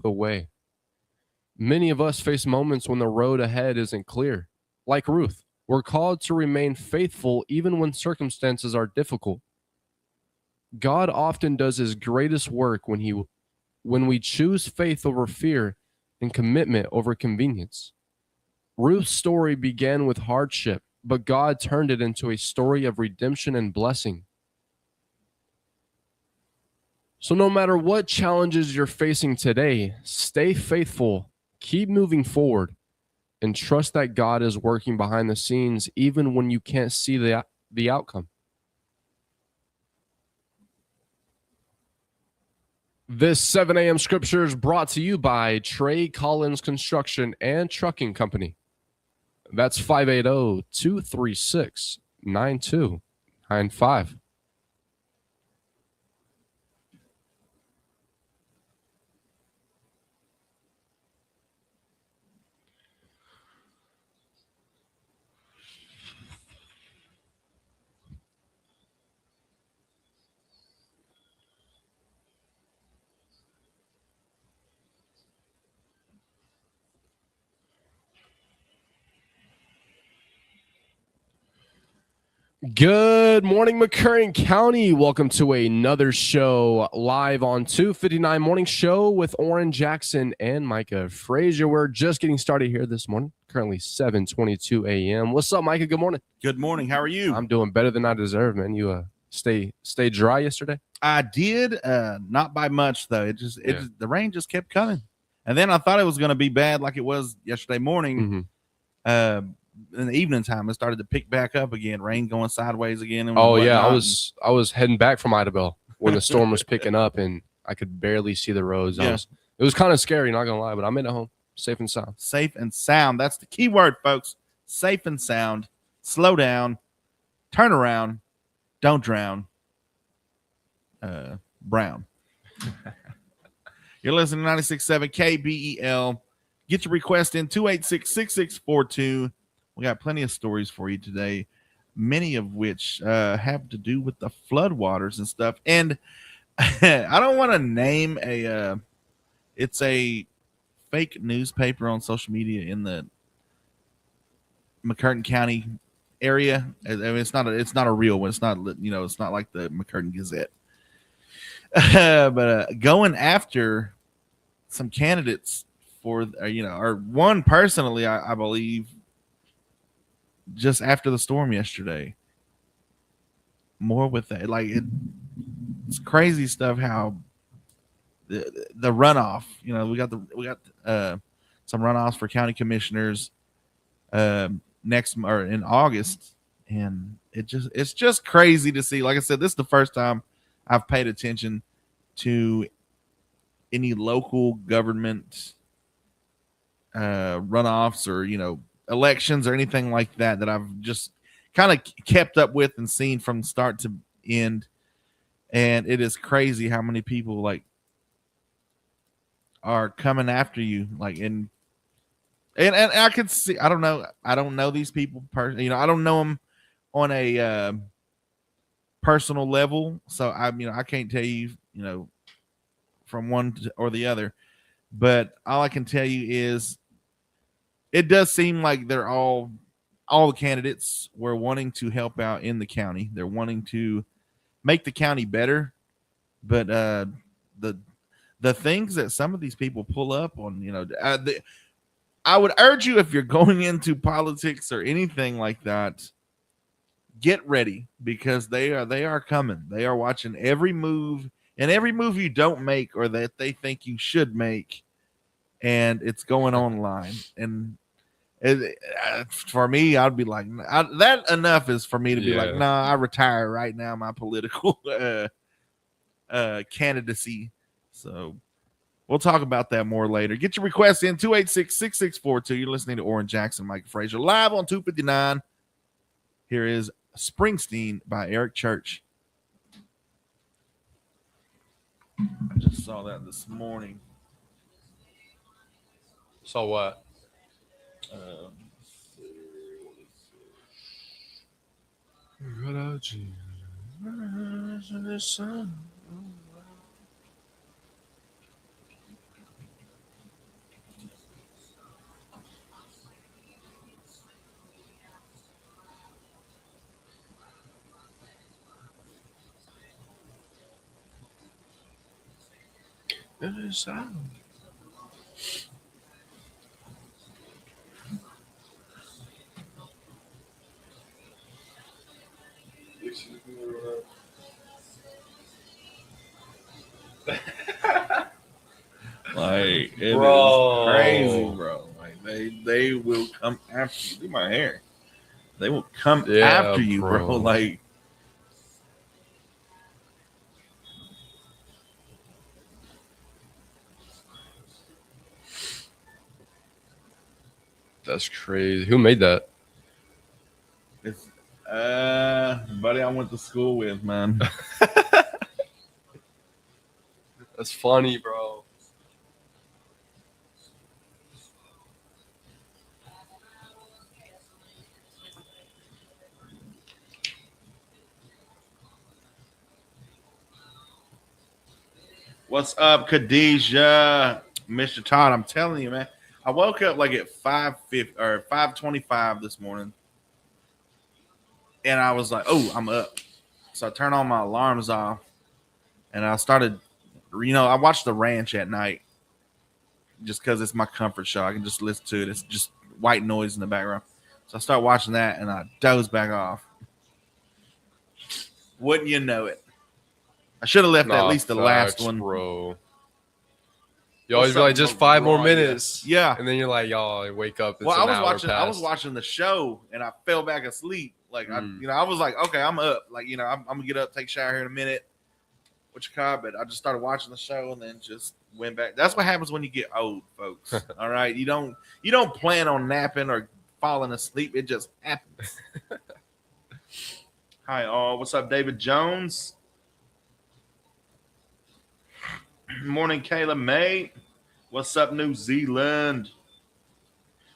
the way. Many of us face moments when the road ahead isn't clear. Like Ruth, we're called to remain faithful even when circumstances are difficult. God often does his greatest work when we choose faith over fear and commitment over convenience. Ruth's story began with hardship, but God turned it into a story of redemption and blessing. So, no matter what challenges you're facing today, stay faithful, keep moving forward, and trust that God is working behind the scenes even when you can't see the outcome. This 7 a.m. scripture is brought to you by Trey Collins Construction and Trucking Company. That's 580-236-9295. Good morning, McCurtain County. Welcome to another show live on 259 Morning Show with Orrin Jackson and Micah Frazier. We're just getting started here this morning, currently 7:22 a.m. What's up, Micah? Good morning. Good morning. How are you? I'm doing better than I deserve, man. You stay dry yesterday? I did, not by much though. The rain just kept coming, and then I thought it was going to be bad like it was yesterday morning. Mm-hmm. In the evening time, it started to pick back up again. Rain going sideways again. And oh yeah, I was heading back from Idabel when the storm was picking up, and I could barely see the roads. Yeah. It was kind of scary, not gonna lie, but I made it home safe and sound. Safe and sound. That's the key word, folks. Safe and sound. Slow down. Turn around. Don't drown. Brown. You're listening to 96.7 KBEL. Get your request in 286-6642. We got plenty of stories for you today, many of which have to do with the floodwaters and stuff. And I don't want to name it's a fake newspaper on social media in the McCurtain County area. I mean, it's not a real one. It's not like the McCurtain Gazette. But going after some candidates for, or one personally, I believe, just after the storm yesterday. More with that, it's crazy stuff. How the runoff, we got some runoffs for county commissioners next or in August, and it's just crazy to see. Like I said, this is the first time I've paid attention to any local government runoffs or elections or anything like that I've just kind of kept up with and seen from start to end. And it is crazy how many people are coming after you, and I could see, I don't know these people personally, I don't know them on a personal level, so I can't tell you from one or the other, but all I can tell you is it does seem like they're all the candidates were wanting to help out in the county. They're wanting to make the county better, but the things that some of these people pull up on, I would urge you, if you're going into politics or anything like that, get ready, because they are coming. They are watching every move, and every move you don't make or that they think you should make, and it's going online. And for me, I'd be like, that enough is for me to be like, nah, I retire right now my political candidacy. So we'll talk about that more later. Get your requests in 286-6642. You're listening to Orrin Jackson, Mike Frazier, live on 259. Here is Springsteen by Eric Church. I just saw that this morning. Saw what? Like it Bro. is crazy, bro. Like they will come after you. Do my hair. They will come Yeah, after you, bro. bro. Like That's crazy. Who made that? it's buddy I went to school with, man. That's funny, bro. What's up, Khadijah? Mr. Todd, I'm telling you, man. I woke up like at 5:50 or 5:25 this morning. And I was like, oh, I'm up. So I turned all my alarms off and I started, I watched The Ranch at night just because it's my comfort show. I can just listen to it. It's just white noise in the background. So I start watching that and I doze back off. Wouldn't you know it? I should have left at least the last one. Bro. You always What's be up, like, just 5 more Roy? minutes. Yeah. And then you're like, y'all, I wake up. It's Well, an hour I was past. watching the show and I fell back asleep. Like I was like, okay, I'm up. Like, I'm gonna get up, take a shower here in a minute. What you call? But I just started watching the show and then just went back. That's what happens when you get old, folks. All right, you don't plan on napping or falling asleep. It just happens. Hi, all. What's up, David Jones? Morning, Kayla May. What's up, New Zealand?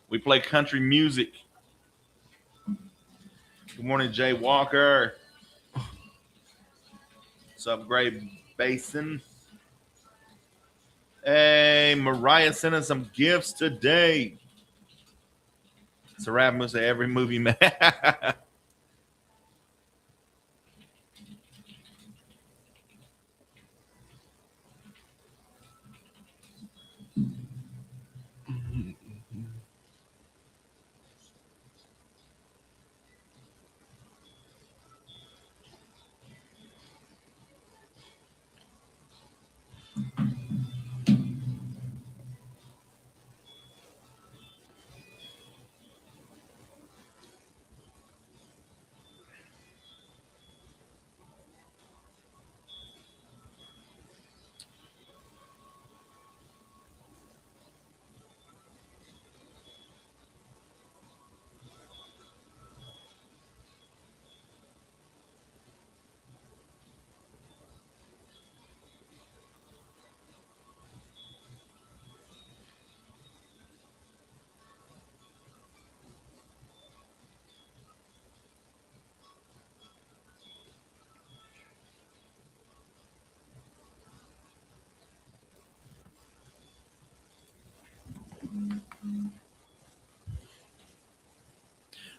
We play country music. Good morning, Jay Walker. What's up, Great Basin? Hey, Mariah sent us some gifts today. It's a rap music every movie, man.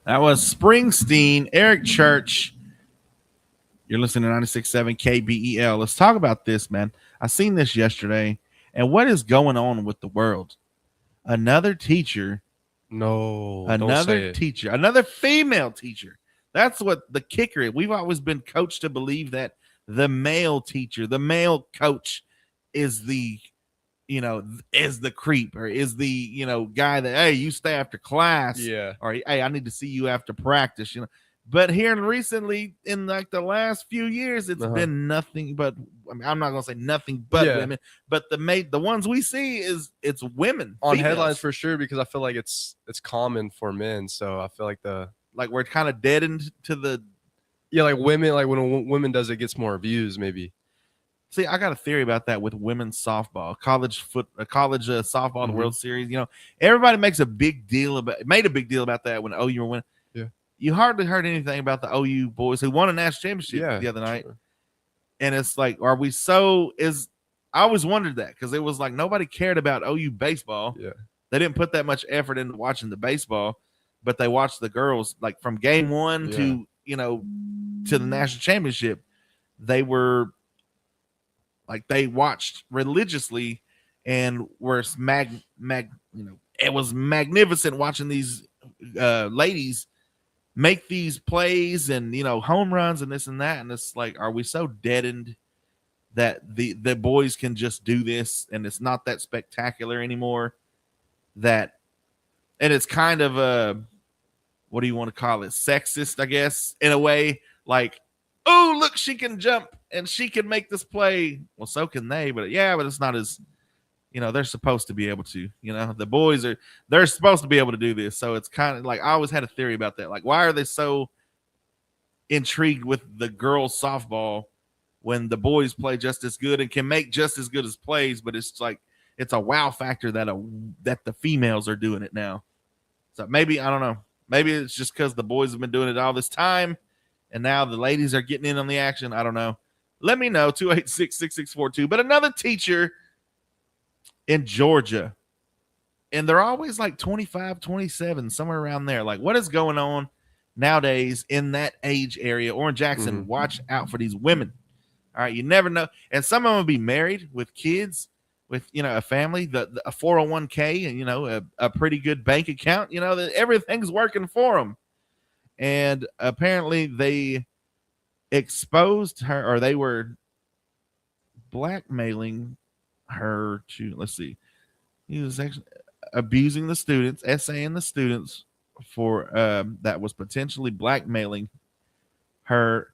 That was Springsteen, Eric Church. You're listening to 96.7 KBEL. Let's talk about this, man. I seen this yesterday. And what is going on with the world? Another teacher. No. Another teacher. Another female teacher. That's what the kicker is. We've always been coached to believe that the male teacher, the male coach is the is the creep or is the guy that, hey, you stay after class, Yeah. or hey, I need to see you after practice, but here recently in like the last few years it's been nothing but, I mean, I'm not gonna say nothing but women, but the ones we see it's women on females. headlines for sure, because I feel like it's common for men, so I feel like we're kind of deadened to the like women, like when a woman does it gets more views maybe. See, I got a theory about that with women's softball, college softball, the World Series. Everybody made a big deal about that when OU were winning. Yeah, you hardly heard anything about the OU boys who won a national championship the other night. Sure. And it's like, I always wondered that because it was like nobody cared about OU baseball. Yeah, they didn't put that much effort into watching the baseball, but they watched the girls like from game one to the national championship. They were Like they watched religiously and were it was magnificent watching these ladies make these plays and home runs and this and that. And it's like, are we so deadened that the boys can just do this and it's not that spectacular anymore? And it's kind of what do you want to call it? Sexist, I guess, in a way. Like, oh, look, she can jump and she can make this play. Well, so can they, but it's not as, they're supposed to be able to, the boys they're supposed to be able to do this. So it's kind of like, I always had a theory about that. Like, why are they so intrigued with the girls softball when the boys play just as good and can make just as good as plays? But it's like, it's a wow factor that the females are doing it now. So maybe, I don't know. Maybe it's just because the boys have been doing it all this time and now the ladies are getting in on the action. I don't know. Let me know, 286-6642. But another teacher in Georgia, and they're always like 25, 27, somewhere around there. Like, what is going on nowadays in that age area? Orange Jackson, watch out for these women. All right, you never know. And some of them will be married with kids, with a family, a 401k, and a pretty good bank account. That everything's working for them. And apparently they exposed her, or they were blackmailing her to, let's see, he was actually abusing the students, essaying the students for that was potentially blackmailing her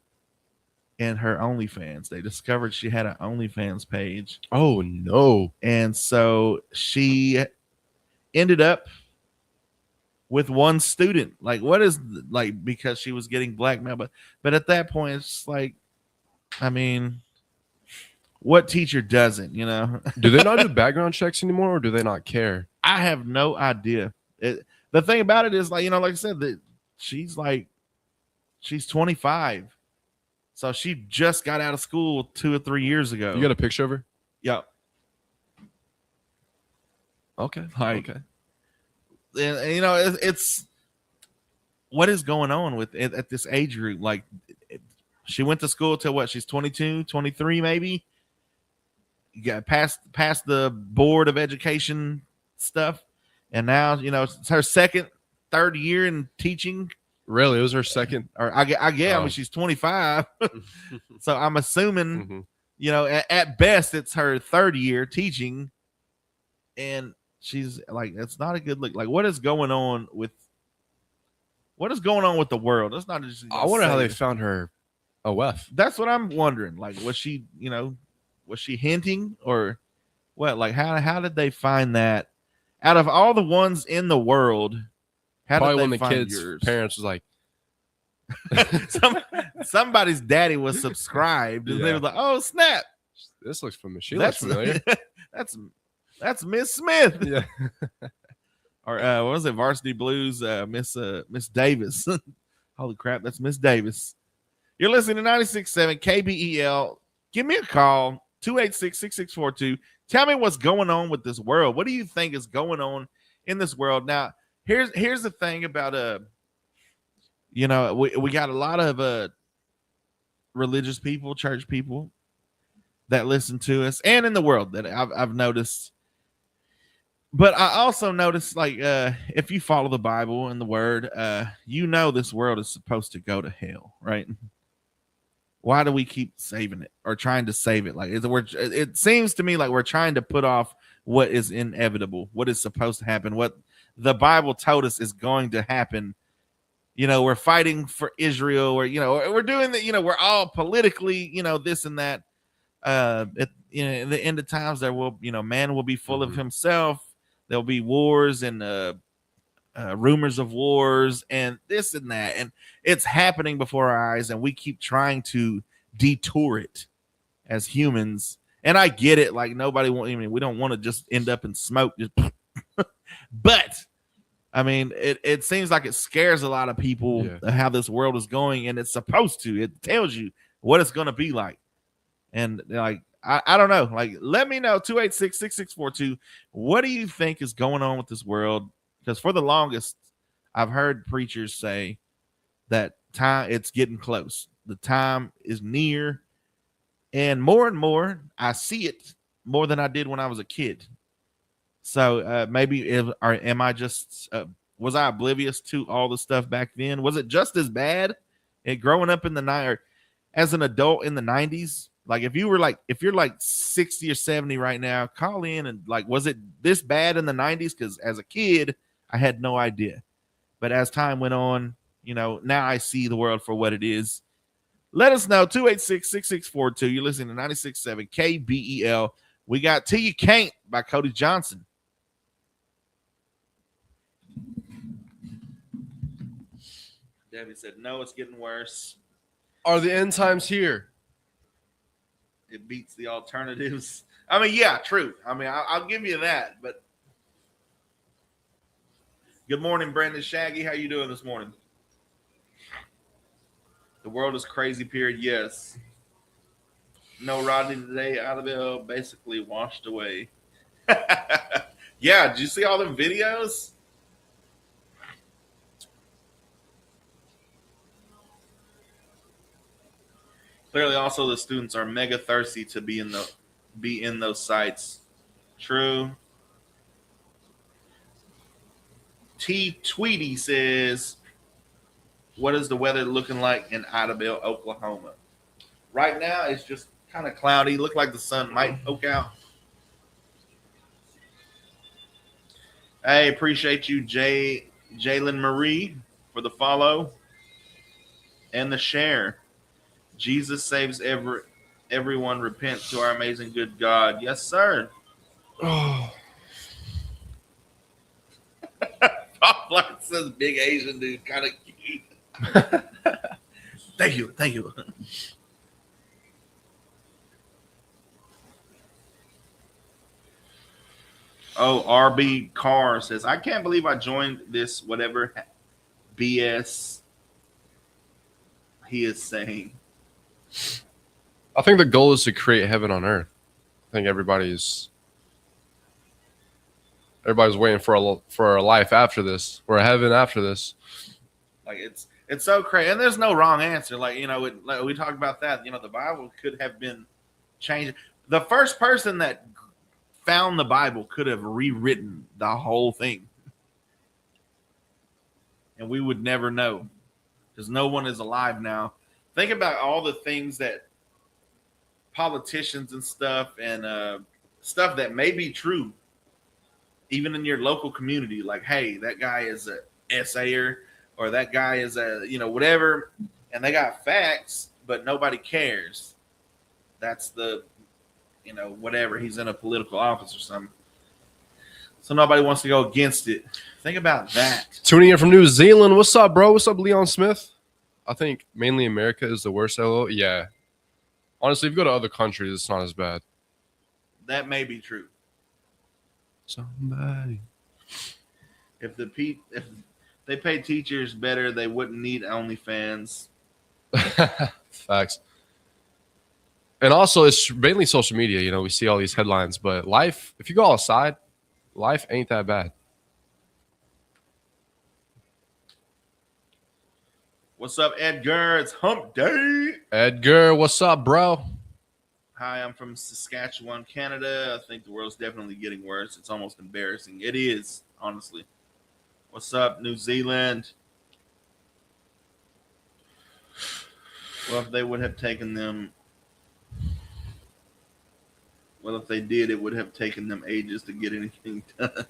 and her OnlyFans. They discovered she had an OnlyFans page. Oh no. And so she ended up with one student. Like, what is, like, because she was getting blackmailed, but at that point it's like, I mean, what teacher doesn't, Do they not do background checks anymore, or do they not care? I have no idea. The thing about it is, like, like I said, that she's 25. So she just got out of school 2 or 3 years ago. You got a picture of her? Yep. Okay. Like, okay. And it's what is going on with it at this age group. Like, she went to school till what? She's 22, 23, maybe. Got past the board of education stuff, and now it's her third year in teaching. Really, it was her second, or I mean, she's 25, so I'm assuming at best it's her third year teaching, and she's like, it's not a good look. Like, what is going on with the world? It's not just. I wonder how they found her OF. That's what I'm wondering. Like, was she hinting or what? Like, how did they find that? Out of all the ones in the world, how probably did they when the find kids' yours? parents was like, somebody's daddy was subscribed, and they were like, "Oh snap, this looks familiar." She looks familiar. that's Miss Smith. Yeah. Or what was it? Varsity Blues, Miss Davis. Holy crap, that's Miss Davis. You're listening to 96.7 KBEL. Give me a call, 286-6642. Tell me what's going on with this world. What do you think is going on in this world? Now, here's the thing about we got a lot of religious people, church people that listen to us, and in the world that I've noticed. But I also noticed, like, if you follow the Bible and the Word, this world is supposed to go to hell, right? Why do we keep saving it or trying to save it? Like, it seems to me like we're trying to put off what is inevitable, what is supposed to happen, what the Bible told us is going to happen. We're fighting for Israel, or we're doing that. We're all politically, this and that. In the end of times, there will, man will be full of himself. There'll be wars and rumors of wars and this and that, and it's happening before our eyes, and we keep trying to detour it as humans. And I get it, like, we don't want to just end up in smoke, but I mean, it seems like it scares a lot of people how this world is going, and it's supposed to. It tells you what it's going to be like, and like, I don't know. Like, let me know, 286-6642. What do you think is going on with this world? Because for the longest, I've heard preachers say that it's getting close. The time is near. and more, I see it more than I did when I was a kid. So maybe am I just was I oblivious to all the stuff back then? Was it just as bad? And growing up in the night or as an adult in the 90s, like if you're like 60 or 70 right now, call in and like, was it this bad in the 90s? Because as a kid, I had no idea. But as time went on, now I see the world for what it is. Let us know. 286-6642. You're listening to 96.7 KBEL. We got Till You Can't by Cody Johnson. Debbie said, no, it's getting worse. Are the end times here? It beats the alternatives. I mean, yeah, true. I mean, I'll give you that. But good morning, Brandon Shaggy. How you doing this morning? The world is crazy, period. Yes. No Rodney today. Adabel basically washed away. Yeah, did you see all them videos? Clearly, also the students are mega thirsty to be in those sites. True. T Tweety says, "What is the weather looking like in Idabel, Oklahoma? Right now, it's just kind of cloudy. Look like the sun might poke out." Hey, appreciate you, Jalen Marie, for the follow and the share. Jesus saves everyone. Repent to our amazing good God. Yes, sir. Oh, Poplar says big Asian dude, kind of cute. Thank you. Oh, RB Carr says, I can't believe I joined this whatever BS he is saying. I think the goal is to create heaven on earth. I think everybody's waiting for a life after this, for a heaven after this. Like it's so crazy, and there's no wrong answer. Like we talked about that. The Bible could have been changed. The first person that found the Bible could have rewritten the whole thing, and we would never know because no one is alive now. Think about all the things that politicians and stuff and stuff that may be true, even in your local community. Like, hey, that guy is a essayer, or that guy is a whatever, and they got facts, but nobody cares. That's the whatever, he's in a political office or something, so nobody wants to go against it. Think about that. Tuning in from New Zealand. What's up, bro? What's up, Leon Smith? I think mainly America is the worst. LO. Yeah. Honestly, if you go to other countries, it's not as bad. That may be true. Somebody. If they pay teachers better, they wouldn't need OnlyFans. Facts. And also, it's mainly social media. We see all these headlines, but life, if you go outside, life ain't that bad. What's up, Edgar? It's hump day. Edgar, what's up, bro? Hi, I'm from Saskatchewan, Canada. I think the world's definitely getting worse. It's almost embarrassing. It is, honestly. What's up, New Zealand? Well, if they would have taken them... Well, if they did, it would have taken them ages to get anything done.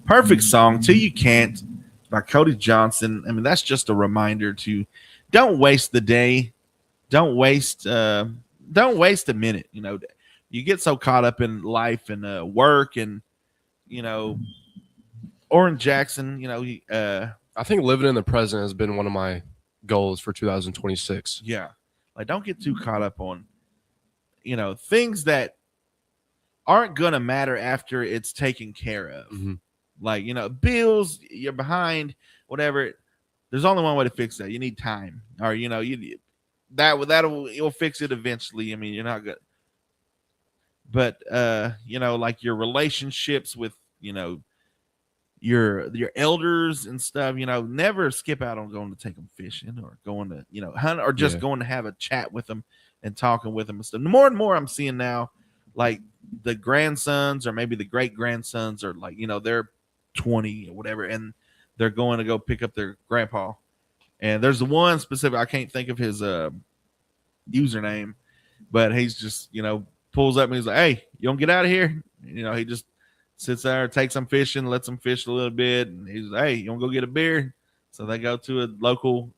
Perfect song, Till You Can't, by Cody Johnson. I mean, that's just a reminder to don't waste the day. Don't waste a minute. You get so caught up in life and work and, Orrin Jackson, I think living in the present has been one of my goals for 2026. Yeah. Like, don't get too caught up on, things that aren't going to matter after it's taken care of. Mm-hmm. Like, bills, you're behind, whatever. There's only one way to fix that. You need time, or you'll fix it eventually. I mean, you're not good, but like your relationships with your your elders and stuff, never skip out on going to take them fishing or going to, hunt or just Yeah. going to have a chat with them and talking with them and stuff. The more and more I'm seeing now, like the grandsons or maybe the great grandsons are like, they're 20 or whatever, and they're going to go pick up their grandpa. And there's the one specific, I can't think of his username, but he's just, pulls up and he's like, "Hey, you don't get out of here." He just sits there, takes them fishing, lets them fish a little bit, and he's like, "Hey, you want to go get a beer?" So they go to a local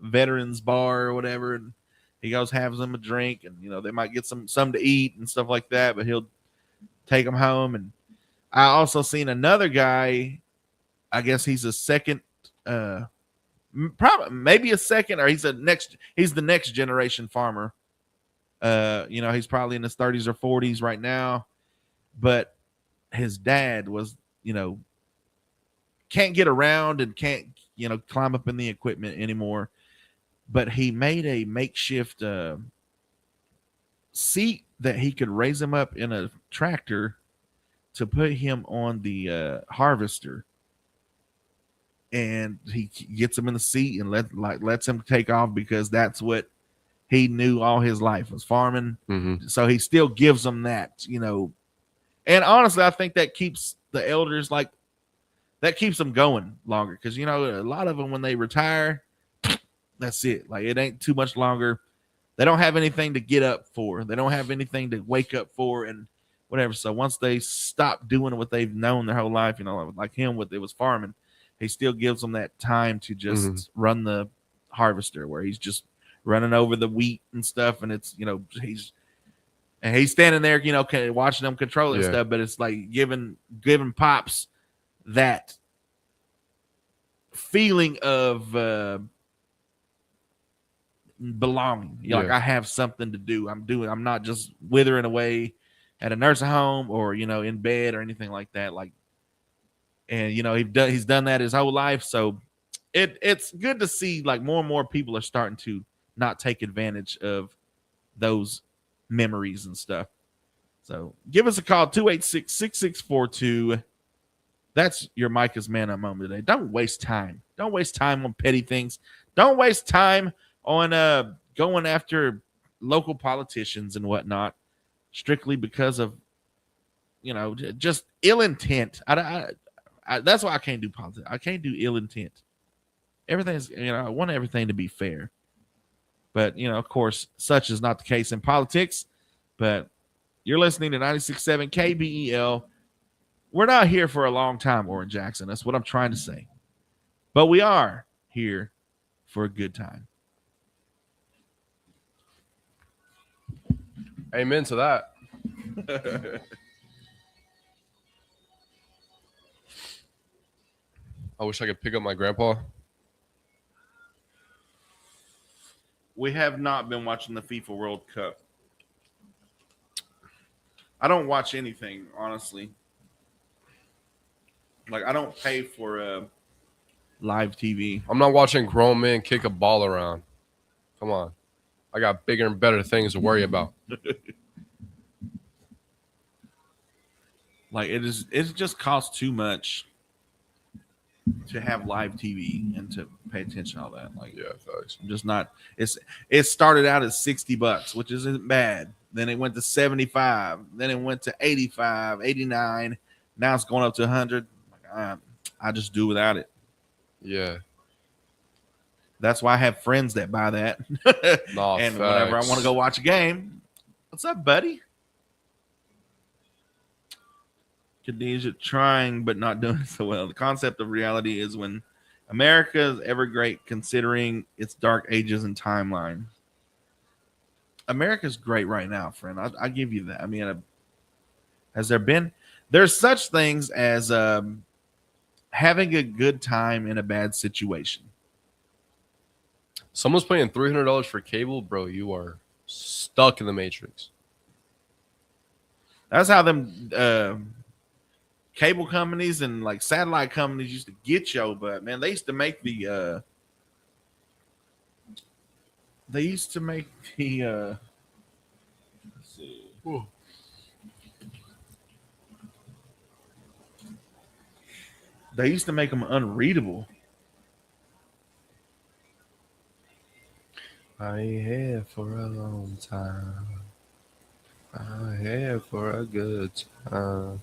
veterans bar or whatever, and he goes has them a drink, and they might get some to eat and stuff like that, but he'll take them home. And I also seen another guy, I guess he's a second probably maybe a second, or he's the next generation farmer. He's probably in his 30s or 40s right now, but his dad was, can't get around and can't, climb up in the equipment anymore. But he made a makeshift seat that he could raise him up in a tractor to put him on the harvester. And he gets him in the seat and lets him take off, because that's what he knew all his life was farming. Mm-hmm. So he still gives them that, And honestly, I think that keeps the elders that keeps them going longer, because a lot of them, when they retire, that's it. Like, it ain't too much longer. They don't have anything to get up for. They don't have anything to wake up for and whatever. So once they stop doing what they've known their whole life, like him, what it was farming, he still gives them that time to just run the harvester, where he's just running over the wheat and stuff. And it's, he's standing there, watching them control it and stuff, but it's like giving Pops that feeling of belonging. Like, I have something to do. I'm not just withering away at a nursing home or, in bed or anything like that. Like, and, he's done that his whole life. So it's good to see, like, more and more people are starting to not take advantage of those memories and stuff. So give us a call, 286-6642. That's your Micah's Man Up moment today. Don't waste time. Don't waste time on petty things. Don't waste time on going after local politicians and whatnot, strictly because of, just ill intent. That's why I can't do politics. I can't do ill intent. Everything's, I want everything to be fair. But, of course, such is not the case in politics. But you're listening to 96.7 KBEL. We're not here for a long time, Orrin Jackson. That's what I'm trying to say. But we are here for a good time. Amen to that. I wish I could pick up my grandpa. We have not been watching the FIFA World Cup. I don't watch anything, honestly. Like, I don't pay for live TV. I'm not watching grown men kick a ball around. Come on. I got bigger and better things to worry about. Like, it just costs too much to have live TV and to pay attention to all that. Like, yeah, thanks. I'm just not. It started out at $60, which isn't bad. Then it went to 75. Then it went to 85, 89. Now it's going up to 100. I just do without it. Yeah. That's why I have friends that buy that. Nah, and whenever I want to go watch a game, what's up, buddy? Khadijah trying but not doing so well. The concept of reality is when America is ever great, considering its dark ages and timeline. America's great right now, friend. I give you that. I mean, has there been? There's such things as having a good time in a bad situation. Someone's paying $300 for cable, bro. You are stuck in the matrix. That's how them cable companies and like satellite companies used to get you, but man, they used to make the let's see. Ooh. They used to make them unreadable. I ain't here for a long time. I here for a good time.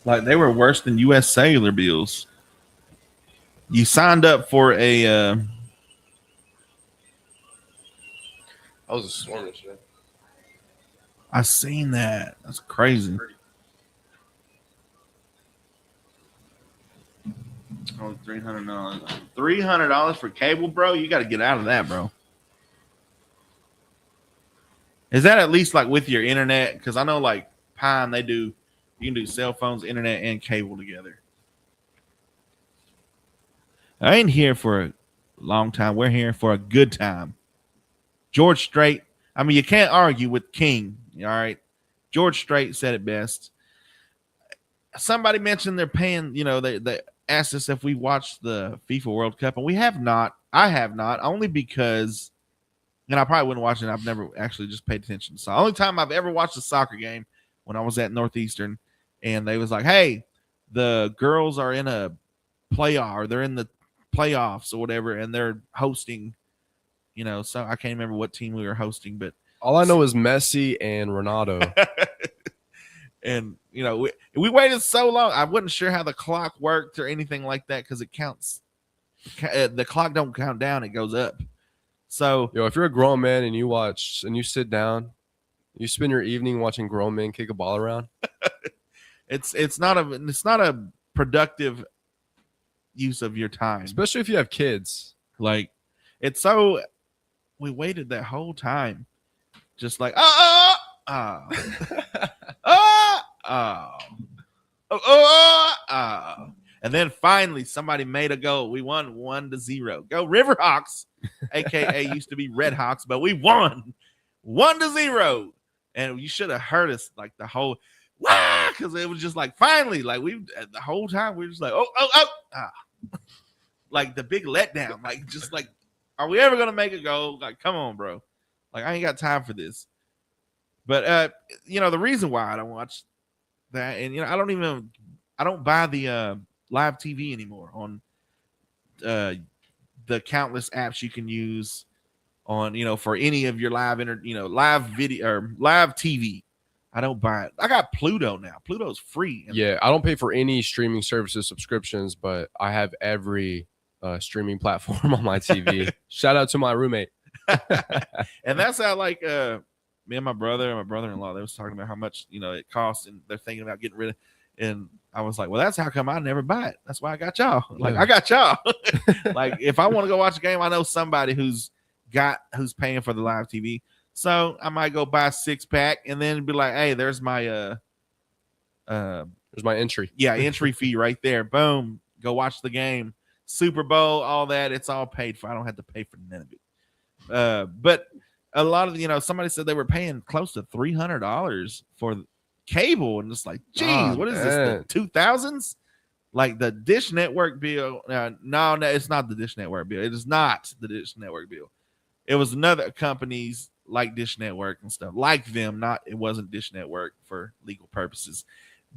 Like they were worse than U.S. Cellular bills. You signed up for a. That was a storm today. I seen that. That's crazy. Oh, $300. $300 for cable, bro. You got to get out of that, bro. Is that at least like with your internet? Because I know like Pine, they do. You can do cell phones, internet, and cable together. I ain't here for a long time. We're here for a good time. George Strait. I mean, you can't argue with King. All right. George Strait said it best. Somebody mentioned they're paying, they asked us if we watched the FIFA World Cup, and we have not. I have not, only because, and I probably wouldn't watch it. I've never actually just paid attention. So the only time I've ever watched a soccer game when I was at Northeastern, and they was like, hey, the girls are in a playoff, or they're in the playoffs or whatever, and they're hosting, so I can't remember what team we were hosting, but all I know is Messi and Ronaldo. And we waited so long. I wasn't sure how the clock worked or anything like that, because it counts. The clock don't count down; it goes up. So, if you're a grown man and you sit down, you spend your evening watching grown men kick a ball around. it's not a productive use of your time, especially if you have kids. Like, we waited that whole time, just like and then finally somebody made a goal. We won 1-0. Go Riverhawks, aka used to be Red Hawks, but we won 1-0. And you should have heard us like the whole because it was just like finally, like the whole time we were just like like the big letdown, like just like, are we ever gonna make a goal? Like, come on, bro. Like, I ain't got time for this. But the reason why I don't watch that, and I don't buy the live TV anymore on the countless apps you can use on for any of your live live video or live TV. I don't buy it. I got Pluto now. Pluto's free. Yeah, I don't pay for any streaming services subscriptions, but I have every streaming platform on my TV. Shout out to my roommate. And that's how me and my brother and my brother-in-law, they was talking about how much it costs, and they're thinking about getting rid of. And I was like, well, that's how come I never buy it. That's why I got y'all. Like, I got y'all. Like, if I want to go watch a game, I know somebody who's paying for the live TV. So I might go buy a 6-pack and then be like, hey, there's my there's my entry. Yeah, entry fee right there. Boom. Go watch the game. Super Bowl, all that. It's all paid for. I don't have to pay for none of it. But a lot of somebody said they were paying close to $300 for cable, and it's like, geez, what is this? The 2000s? Like the Dish Network bill? No, it's not the Dish Network bill. It is not the Dish Network bill. It was another companies like Dish Network and stuff like them. It wasn't Dish Network for legal purposes,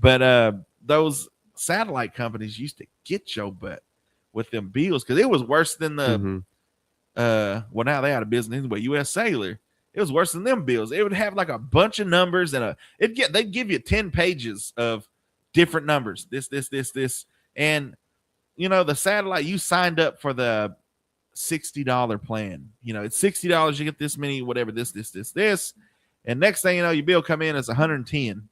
but those satellite companies used to get your butt with them bills, because it was worse than the well, now they out of business anyway. U.S. Cellular, it was worse than them bills. It would have like a bunch of numbers and they'd give you 10 pages of different numbers. This, and the satellite, you signed up for the $60 plan. It's $60. You get this many, whatever, this, and next thing you know, your bill come in as $110.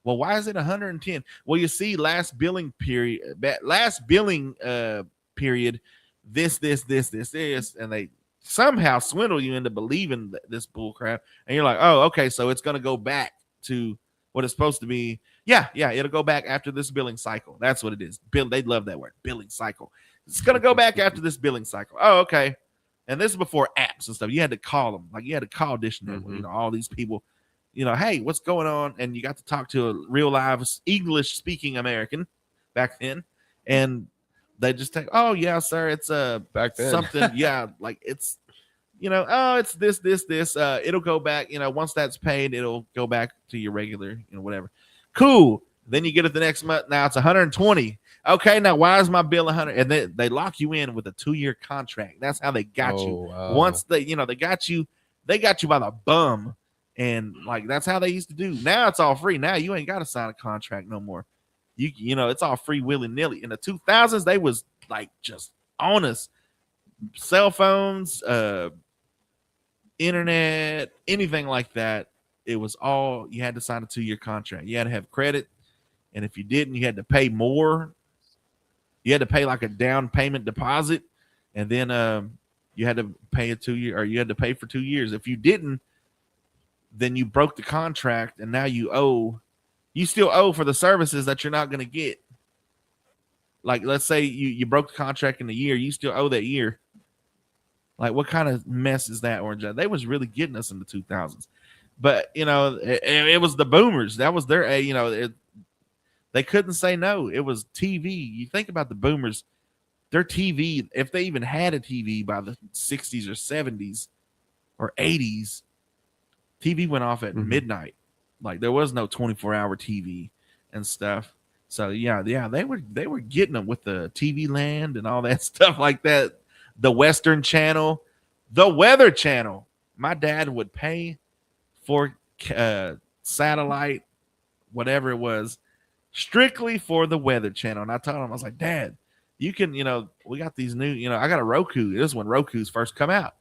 Well, why is it $110? Well, you see, last billing period, this, and they somehow swindle you into believing this bull crap, and you're like, oh, okay, so it's going to go back to what it's supposed to be. Yeah, it'll go back after this billing cycle. That's what it is. They'd love that word, billing cycle. It's going to go back after this billing cycle. Oh, okay. And this is before apps and stuff. You had to call them. Like, you had to call Dish Network, all these people, hey, what's going on? And you got to talk to a real live English speaking American back then. And They just take, oh yeah, sir, it's Back then. something, yeah, like it's oh, it's this. It'll go back, once that's paid, it'll go back to your regular, whatever. Cool. Then you get it the next month. Now it's 120. Okay, now why is my bill 100? And they lock you in with a 2-year contract. That's how they got you. Wow. Once they got you by the bum. And like that's how they used to do. Now it's all free. Now you ain't got to sign a contract no more. It's all free willy-nilly. In the 2000s, they was like just on us. Cell phones, internet, anything like that. It was all, you had to sign a 2-year contract. You had to have credit. And if you didn't, you had to pay more. You had to pay like a down payment deposit. And then you had to pay a 2-year, or you had to pay for 2 years. If you didn't, then you broke the contract, and now you still owe for the services that you're not going to get. Like, let's say you broke the contract in a year, you still owe that year. Like, what kind of mess is that, Orange? They was really getting us in the 2000s. But, it was the boomers. That was their, they couldn't say no. It was TV. You think about the boomers, their TV, if they even had a TV by the 60s or 70s or 80s, TV went off at midnight. Like, there was no 24-hour TV and stuff. So yeah, they were getting them with the TV Land and all that stuff like that. The Western Channel, the Weather Channel. My dad would pay for satellite, whatever it was, strictly for the Weather Channel. And I told him, I was like, Dad, you can, we got these new, I got a Roku. This is when Roku's first come out.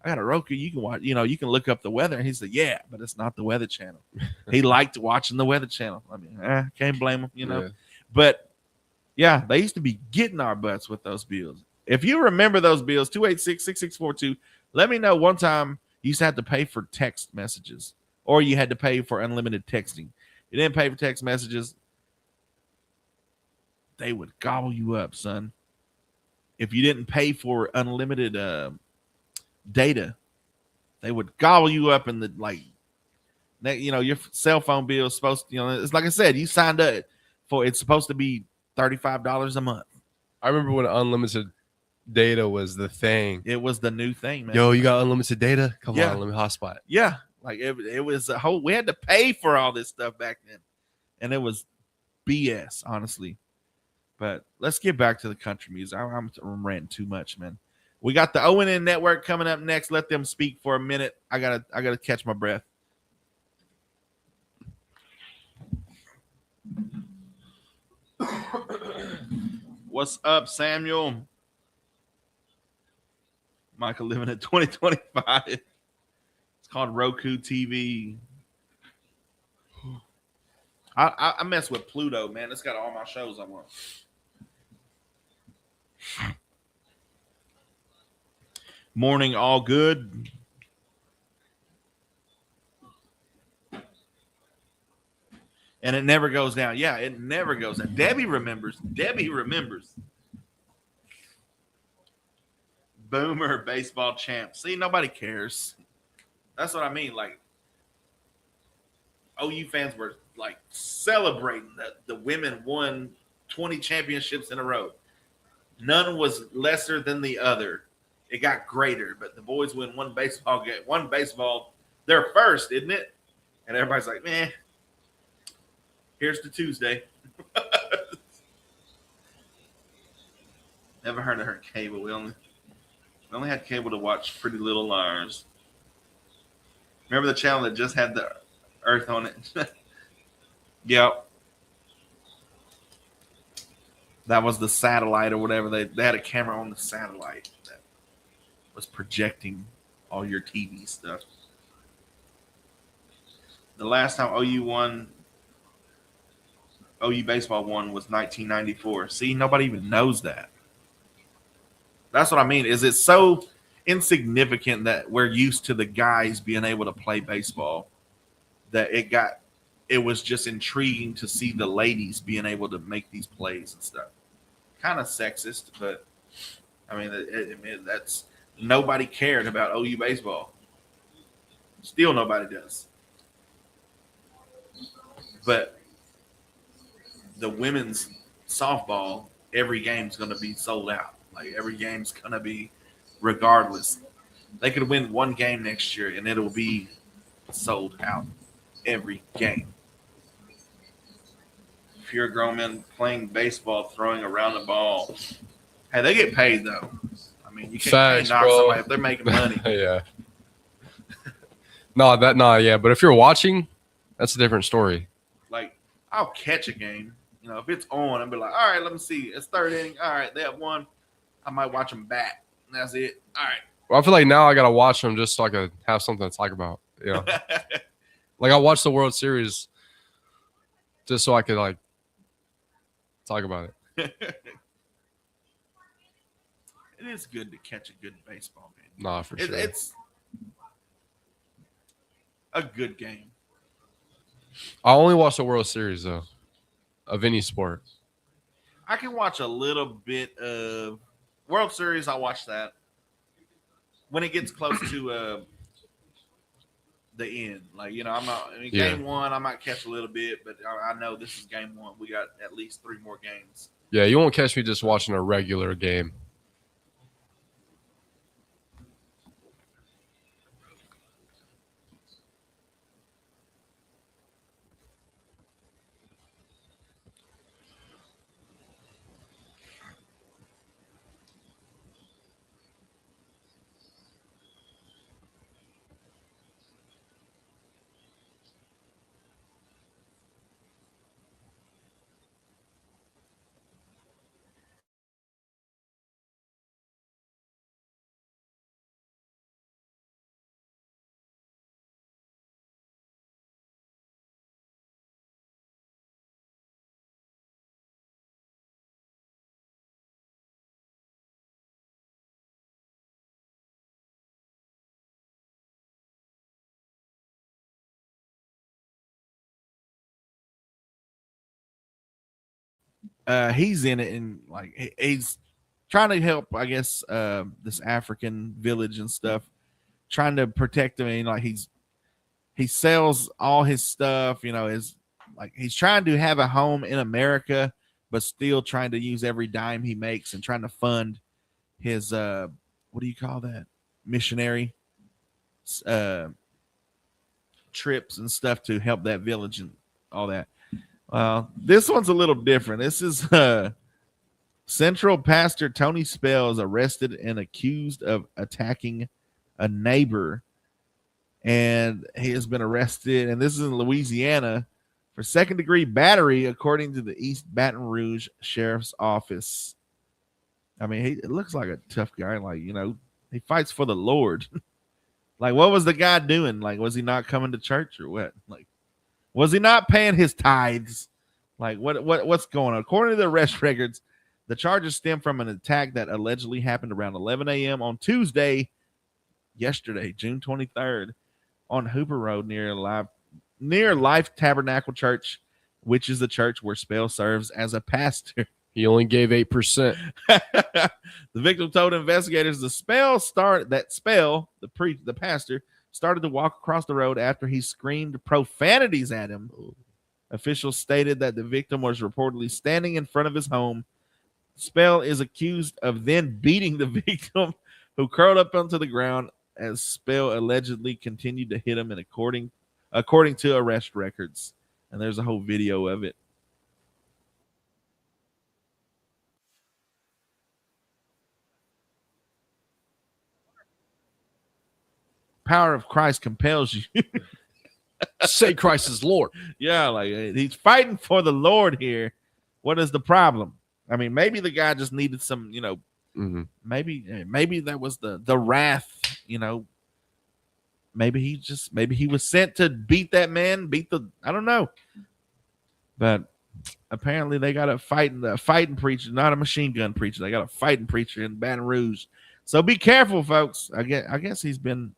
I got a Roku. You can watch, you can look up the weather. And he said, yeah, but it's not the Weather Channel. He liked watching the Weather Channel. I mean, can't blame him, Yeah. But yeah, they used to be getting our butts with those bills. If you remember those bills, 286-6642, let me know. One time you used to have to pay for text messages, or you had to pay for unlimited texting. You didn't pay for text messages, they would gobble you up, son. If you didn't pay for unlimited data, they would gobble you up in the, like, your cell phone bill is supposed to, it's like I said, you signed up for, it's supposed to be $35 a month. I remember when unlimited data was the thing. It was the new thing, man. Yo, you got unlimited data? Come Yeah. on, let me hotspot. Yeah, like it was a whole, we had to pay for all this stuff back then, and it was BS, honestly. But let's get back to the country music. I'm ranting too much, man. We got the ONN Network coming up next. Let them speak for a minute. I gotta catch my breath. What's up, Samuel? Michael living at 2025. It's called Roku TV. I mess with Pluto, man. It's got all my shows I want. Morning, all good. And it never goes down. Yeah, it never goes down. Debbie remembers. Boomer baseball champ. See, nobody cares. That's what I mean. Like, OU fans were like celebrating that the women won 20 championships in a row. None was lesser than the other. It got greater, but the boys win one baseball game. One baseball, they're first, isn't it? And everybody's like, man, here's to Tuesday. Never heard of her cable. We only had cable to watch Pretty Little Liars. Remember the channel that just had the Earth on it? Yep. That was the satellite or whatever. They had a camera on the satellite that was projecting all your TV stuff. The last time OU baseball won was 1994. See, nobody even knows that. That's what I mean. Is it so insignificant that we're used to the guys being able to play baseball that it was just intriguing to see the ladies being able to make these plays and stuff. Kind of sexist, but I mean, that's nobody cared about OU baseball. Still nobody does. But the women's softball every game's going to be sold out. Like every game's going to be, regardless. They could win one game next year and it'll be sold out every game. If you're a grown man playing baseball, throwing around the ball, hey, they get paid though. I mean, you can't knock somebody if they're making money. Yeah. Yeah. But if you're watching, that's a different story. Like, I'll catch a game. You know, if it's on, I'll be like, all right, let me see. It's third inning. All right, they have won. I might watch them bat. And that's it. All right. Well, I feel like now I gotta watch them just so I could have something to talk about. You know, like I watched the World Series just so I could like talk about it. It is good to catch a good baseball game. Nah, for sure. It's a good game. I only watch the World Series though, of any sport. I can watch a little bit of World Series. I'll watch that when it gets close to the end. Like, you know, I'm not game one. I might catch a little bit, but I know this is game one. We got at least 3 more games. Yeah, you won't catch me just watching a regular game. He's in it, and like he's trying to help, I guess, this African village and stuff, trying to protect them. And like he sells all his stuff, you know, is like he's trying to have a home in America, but still trying to use every dime he makes and trying to fund his what do you call that, missionary trips and stuff to help that village and all that. This one's a little different. This is Central Pastor Tony Spell is arrested and accused of attacking a neighbor, and he has been arrested, and this is in Louisiana, for second-degree battery, according to the East Baton Rouge Sheriff's Office. I mean, it looks like a tough guy. Like, you know, he fights for the Lord. Like, what was the guy doing? Like, was he not coming to church or what? Like, was he not paying his tithes? Like, what's going on? According to the arrest records, the charges stem from an attack that allegedly happened around 11 a.m. on Tuesday, yesterday, June 23rd, on Hooper Road near Life Tabernacle Church, which is the church where Spell serves as a pastor. He only gave 8%. The victim told investigators the pastor started to walk across the road after he screamed profanities at him. Officials stated that the victim was reportedly standing in front of his home. Spell is accused of then beating the victim, who curled up onto the ground as Spell allegedly continued to hit him, and according to arrest records. And there's a whole video of it. Power of Christ compels you. Say Christ is Lord. Yeah, like he's fighting for the Lord here. What is the problem? I mean, maybe the guy just needed some, you know, maybe that was the wrath, you know. Maybe he was sent to beat that man, I don't know. But apparently they got a fighting preacher, not a machine gun preacher. They got a fighting preacher in Baton Rouge. So be careful, folks. I guess he's been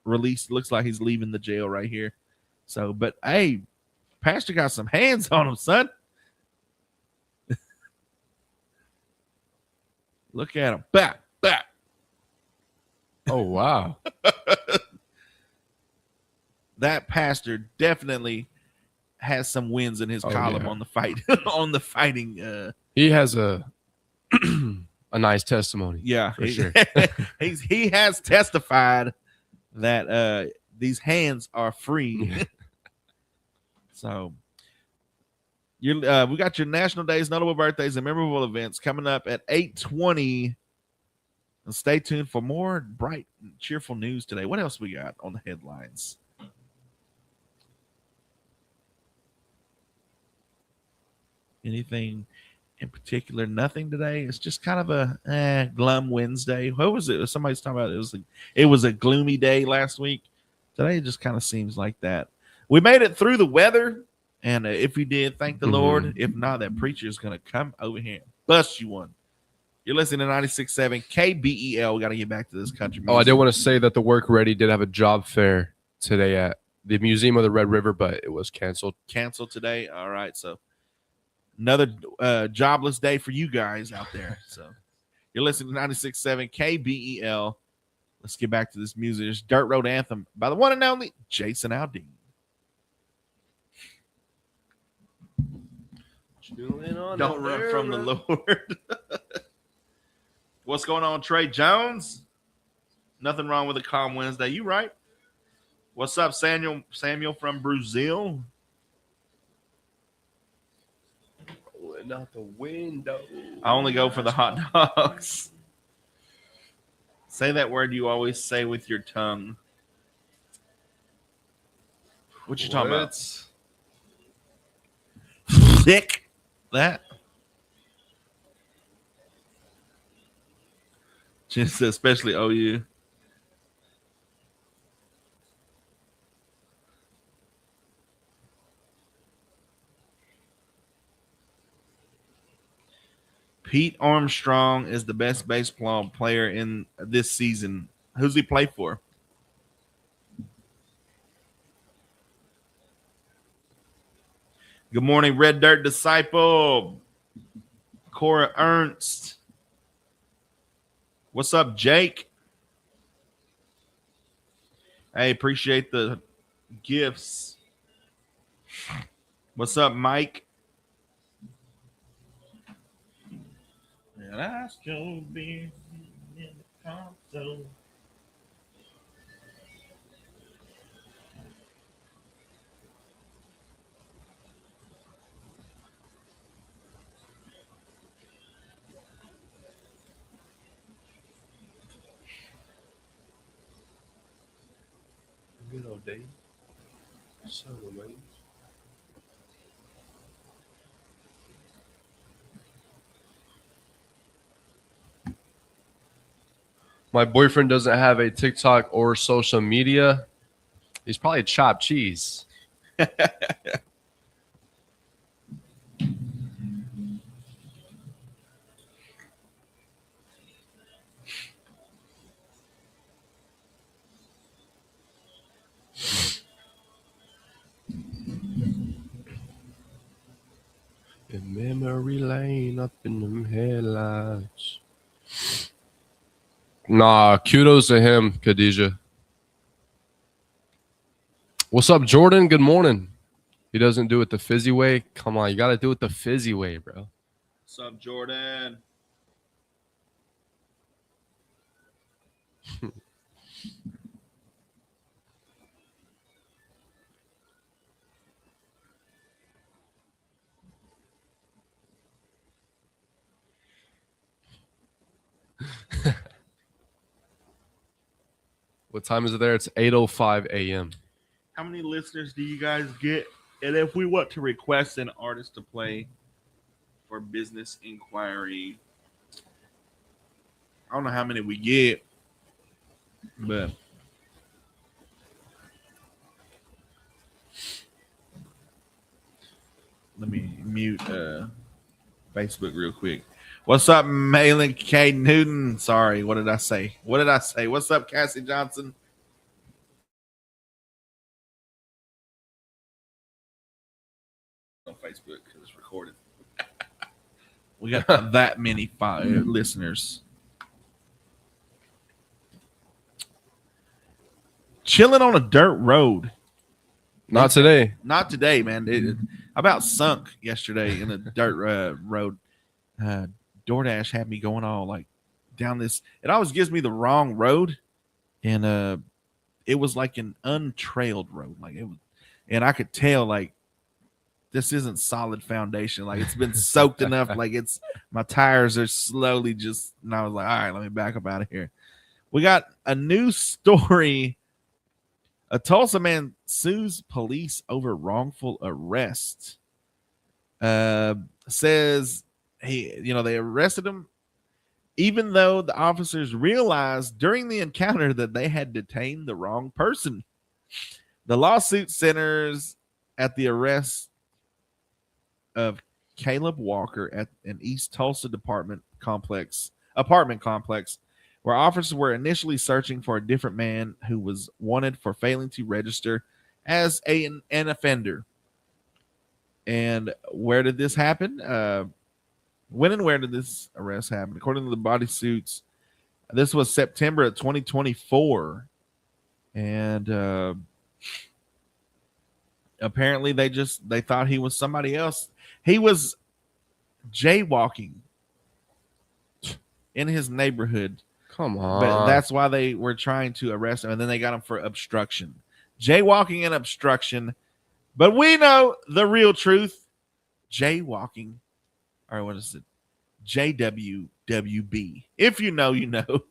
released. Looks like he's leaving the jail right here. So, but hey, pastor got some hands on him, son. Look at him. Back. Oh, wow. That pastor definitely has some wins in his column on the fight, on the fighting. He has a A nice testimony. Yeah, For sure. he has testified that these hands are free. So we got your national days, notable birthdays, and memorable events coming up at 8:20. And stay tuned for more bright, cheerful news today. What else we got on the headlines? Anything in particular? Nothing today. It's just kind of a glum Wednesday. What was it? Somebody's talking about it was a gloomy day last week. Today it just kind of seems like that. We made it through the weather, and if we did, thank the Lord. If not, that preacher is going to come over here and bust you one. You're listening to 96.7 KBEL. We got to get back to this country music. Oh, I did want to say that the Work Ready did have a job fair today at the Museum of the Red River, but it was canceled. Canceled today. All right, so another jobless day for you guys out there. So you're listening to 96.7 KBEL. Let's get back to this music. It's Dirt Road Anthem by the one and only Jason Aldean. Don't run from the Lord. What's going on, Trey Jones? Nothing wrong with a calm Wednesday. You right? What's up, Samuel from Brazil? Rolling out the window. I only go for the hot dogs. Say that word you always say with your tongue. What you talking about? Thick. That. Just especially OU. Pete Armstrong is the best baseball player in this season. Who's he play for? Good morning, Red Dirt Disciple. Cora Ernst. What's up, Jake? Hey, appreciate the gifts. What's up, Mike? And I still be in the console. Good old day. So amazing. My boyfriend doesn't have a TikTok or social media. He's probably chopped cheese. In memory lane, up in them headlights. Nah, kudos to him, Khadijah. What's up, Jordan? Good morning. He doesn't do it the fizzy way. Come on, you got to do it the fizzy way, bro. What's up, Jordan? What time is it there? It's 8:05 a.m. How many listeners do you guys get? And if we want to request an artist to play for business inquiry, I don't know how many we get, but let me mute Facebook real quick. What's up, Malin K. Newton? Sorry, what did I say? What's up, Cassie Johnson? On Facebook because it's recorded. We got that many listeners. Chilling on a dirt road. Not today. Not today, man. I about sunk yesterday in a dirt road. DoorDash had me going all like down this. It always gives me the wrong road, and it was like an untrailed road, like it was, and I could tell like this isn't solid foundation. Like it's been soaked enough. Like it's my tires are slowly just. And I was like, all right, let me back up out of here. We got a new story. A Tulsa man sues police over wrongful arrest. Says they arrested him, even though the officers realized during the encounter that they had detained the wrong person. The lawsuit centers at the arrest of Caleb Walker at an East Tulsa apartment complex, where officers were initially searching for a different man who was wanted for failing to register as an offender. And where did this happen? When and where did this arrest happen? According to the body suits, this was September of 2024. And apparently they thought he was somebody else. He was jaywalking in his neighborhood. Come on. But that's why they were trying to arrest him, and then they got him for obstruction. Jaywalking and obstruction. But we know the real truth. Jaywalking, or what is it? JWWB. If you know, you know.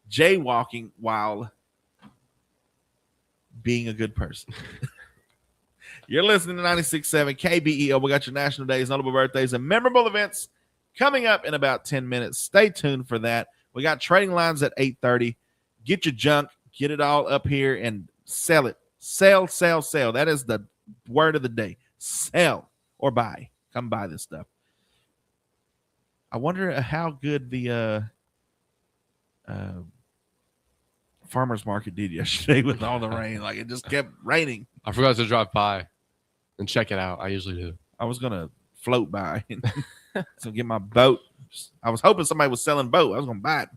Jaywalking while being a good person. You're listening to 96.7 KBEL. We got your national days, notable birthdays, and memorable events coming up in about 10 minutes. Stay tuned for that. We got trading lines at 8:30. Get your junk, get it all up here, and sell it. Sell, sell, sell. That is the word of the day. Sell or buy. Come buy this stuff. I wonder how good the farmer's market did yesterday with all the rain. Like, it just kept raining. I forgot to drive by and check it out. I usually do. I was going to float by and so get my boat. I was hoping somebody was selling boat. I was going to buy it.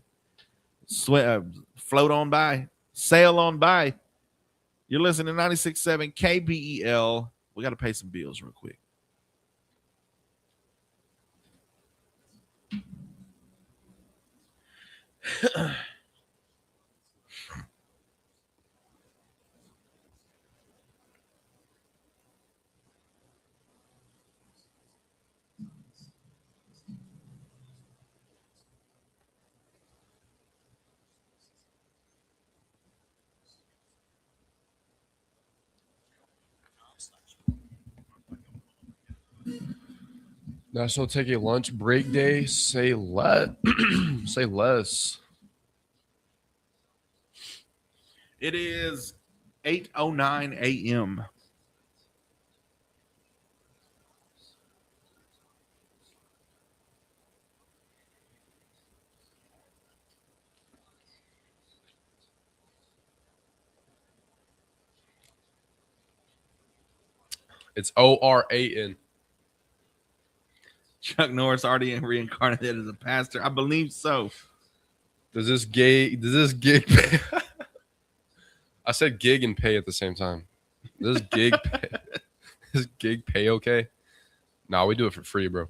Float on by. Sail on by. You're listening to 96.7 KBEL. We got to pay some bills real quick. National Take a Lunch Break Day. Say say less. It is 8:09 a.m. It's ORAN. Chuck Norris already reincarnated as a pastor. I believe so. Does this gig pay? I said gig and pay at the same time. Does this gig pay? Does gig pay okay? Nah, we do it for free, bro.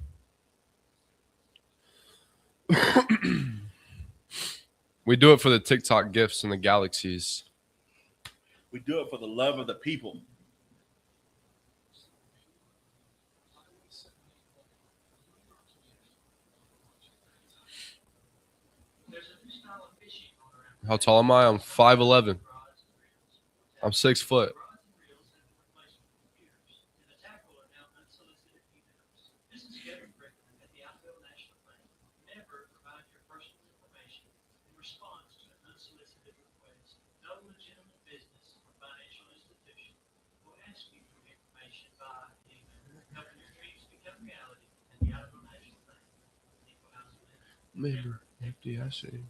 We do it for the TikTok gifts and the galaxies. We do it for the love of the people. How tall am I? I'm 5'11". I'm 6 foot. Member FDIC.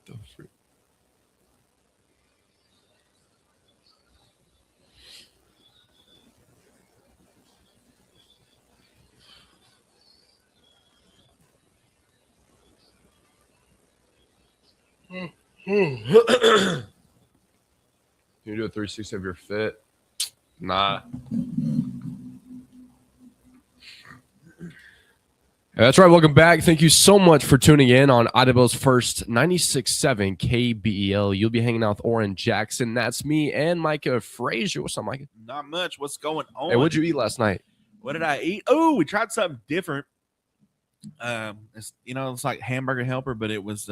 The freak. You do a 360 of your fit. Nah. That's right. Welcome back. Thank you so much for tuning in on Idabel's first 96.7 KBEL. You'll be hanging out with Oren Jackson. That's me and Micah Frazier. What's up, Micah? Not much. What's going on? Hey, what'd you eat last night? What did I eat? Oh, we tried something different. It's like Hamburger Helper, but it was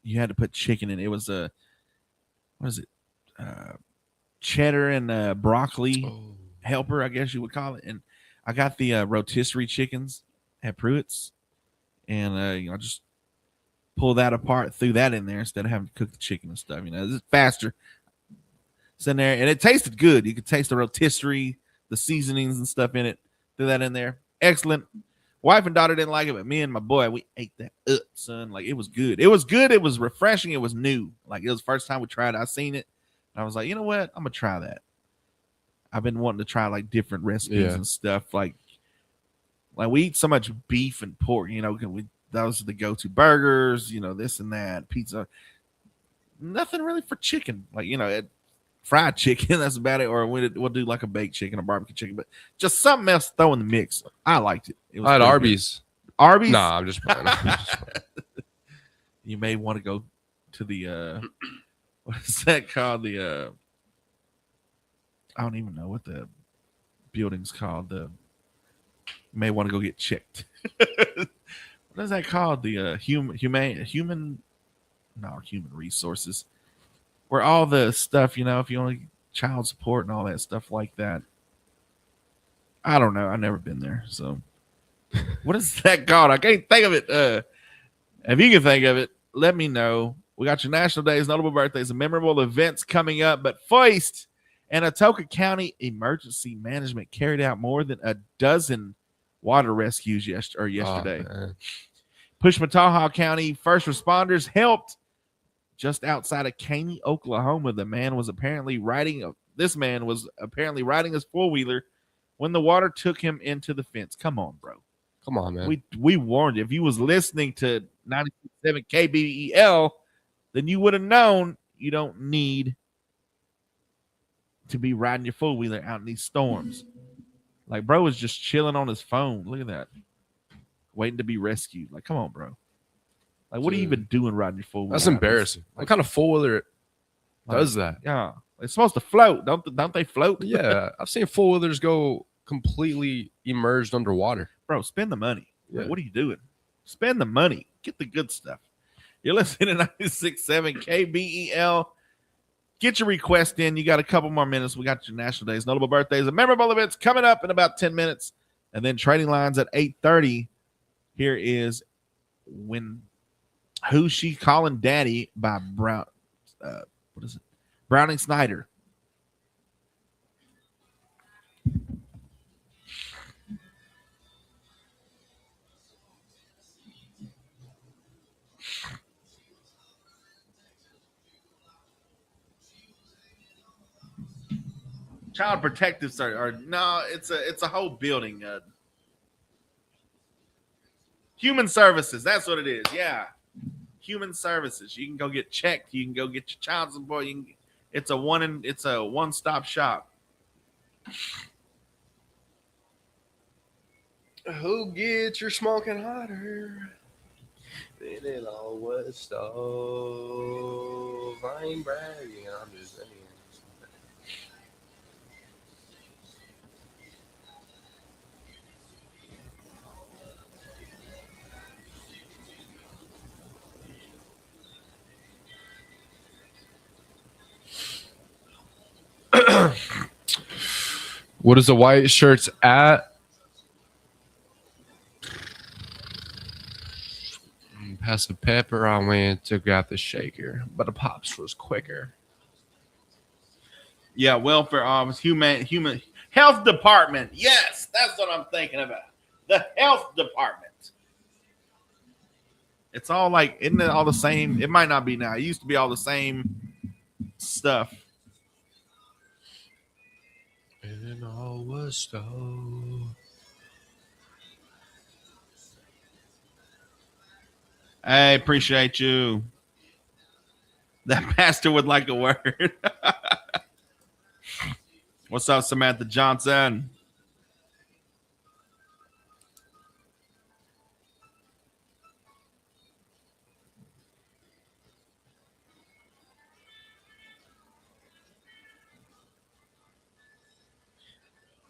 you had to put chicken in. It was what is it? Cheddar and broccoli helper, I guess you would call it. And I got the rotisserie chickens at Pruitt's, and I just pull that apart, threw that in there instead of having to cook the chicken and stuff. It's faster. It's in there, and it tasted good. You could taste the rotisserie, the seasonings and stuff in it. Threw that in there. Excellent. Wife and daughter didn't like it, but me and my boy, we ate that up, son. Like, it was good. It was good. It was refreshing. It was new. Like, it was the first time we tried it. I seen it, and I was like, you know what? I'm gonna try that. I've been wanting to try like different recipes and stuff. Like we eat so much beef and pork. Those are the go-to burgers. This and that, pizza. Nothing really for chicken. Like fried chicken. That's about it. Or we'll do like a baked chicken or barbecue chicken, but just something else to throw in the mix. I liked it. It was I had Arby's. Good. Arby's? Nah, I'm just playing. You may want to go to the what is that called? The I don't even know what the building's called. You may want to go get checked. What is that called? The human resources, where all the stuff, if you want child support and all that stuff like that. I don't know. I've never been there. So what is that called? I can't think of it. If you can think of it, let me know. We got your national days, notable birthdays, and memorable events coming up. But first, and Atoka County Emergency Management carried out more than a dozen water rescues yesterday. Pushmataha County first responders helped just outside of Caney, Oklahoma. This man was apparently riding his four-wheeler when the water took him into the fence. Come on, bro. Come on, man. We warned you. If you was listening to 96.7 KBEL, then you would have known you don't need to be riding your four-wheeler out in these storms. Like, bro was just chilling on his phone. Look at that. Waiting to be rescued. Like, come on, bro. Like, what are you even doing riding your four-wheeler? That's embarrassing. What kind of four-wheeler does that? Yeah. It's supposed to float. Don't they float? Yeah. I've seen four-wheelers go completely immersed underwater. Bro, spend the money. Yeah. Like, what are you doing? Spend the money. Get the good stuff. You're listening to 96.7 KBEL. Get your request in. You got a couple more minutes. We got your national days, notable birthdays, and memorable events coming up in about 10 minutes. And then trading lines at 8:30. Here is Who's She Calling Daddy by Browning Snyder. Child Protective Service, or no, it's a whole building. Human Services, that's what it is. Yeah, Human Services. You can go get checked. You can go get your child support. It's a one-stop shop. Who gets your smoking hotter than it always stove? I ain't bragging. I'm just saying. What is the white shirts at? Pass the pepper. I went to grab the shaker, but the pops was quicker. Yeah, welfare office, human health department. Yes, that's what I'm thinking about. The health department. It's all like, isn't it all the same? It might not be now. It used to be all the same stuff. And all was stove. I appreciate you. That pastor would like a word. What's up, Samantha Johnson?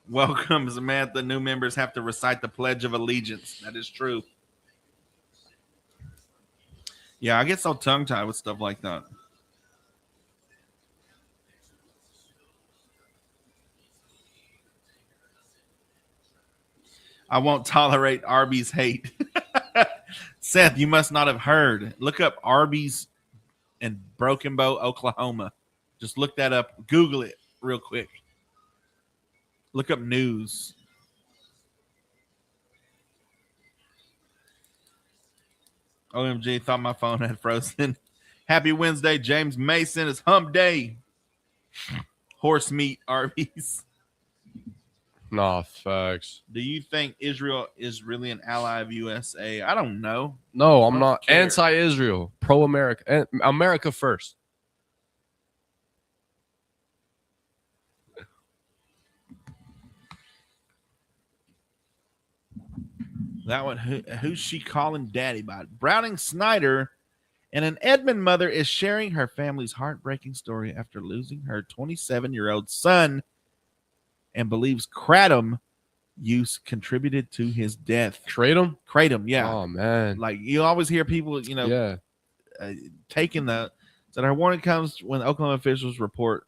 Welcome, Samantha. New members have to recite the Pledge of Allegiance. That is true. Yeah, I get so tongue-tied with stuff like that. I won't tolerate Arby's hate. Seth, you must not have heard. Look up Arby's in Broken Bow, Oklahoma. Just look that up. Google it real quick. Look up news. OMG, thought my phone had frozen. Happy Wednesday, James Mason. It's hump day. Horse meat, Arby's. Nah, facts. Do you think Israel is really an ally of USA? I don't know. No, I'm don't not care. anti-Israel, pro-America, and America first. That one, who's she calling daddy by? Browning Snyder and an Edmond mother is sharing her family's heartbreaking story after losing her 27-year-old son and believes kratom use contributed to his death. Kratom? Kratom, yeah. Oh, man. Like you always hear people, Yeah. taking the. So her warning comes when Oklahoma officials report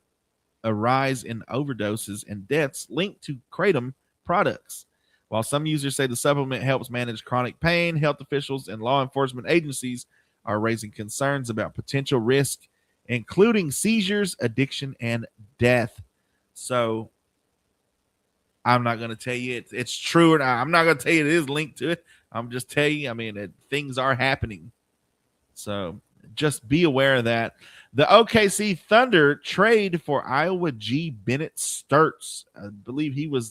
a rise in overdoses and deaths linked to kratom products. While some users say the supplement helps manage chronic pain, health officials and law enforcement agencies are raising concerns about potential risk, including seizures, addiction, and death. So I'm not going to tell you it's true or not. I'm not going to tell you it is linked to it. I'm just telling you, I mean, things are happening. So just be aware of that. The OKC Thunder trade for Iowa G. Bennett Sturts. I believe he was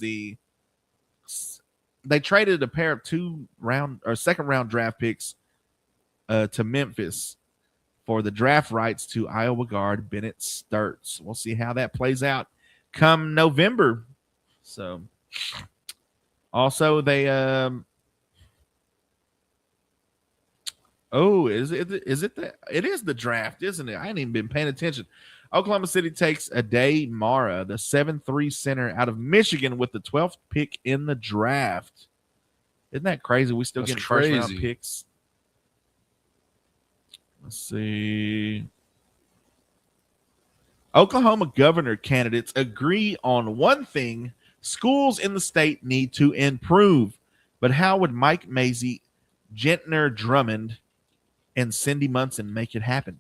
they traded a pair of second round draft picks to Memphis for the draft rights to Iowa guard Bennett Sturts. We'll see how that plays out come November. So also they it is the draft, isn't it? I ain't even been paying attention. Oklahoma City takes Ade Mara, the 7'3" center out of Michigan, with the 12th pick in the draft. Isn't that crazy? We still getting first round picks. Let's see. Oklahoma governor candidates agree on one thing: schools in the state need to improve. But how would Mike Mazie, Gentner Drummond, and Cindy Munson make it happen?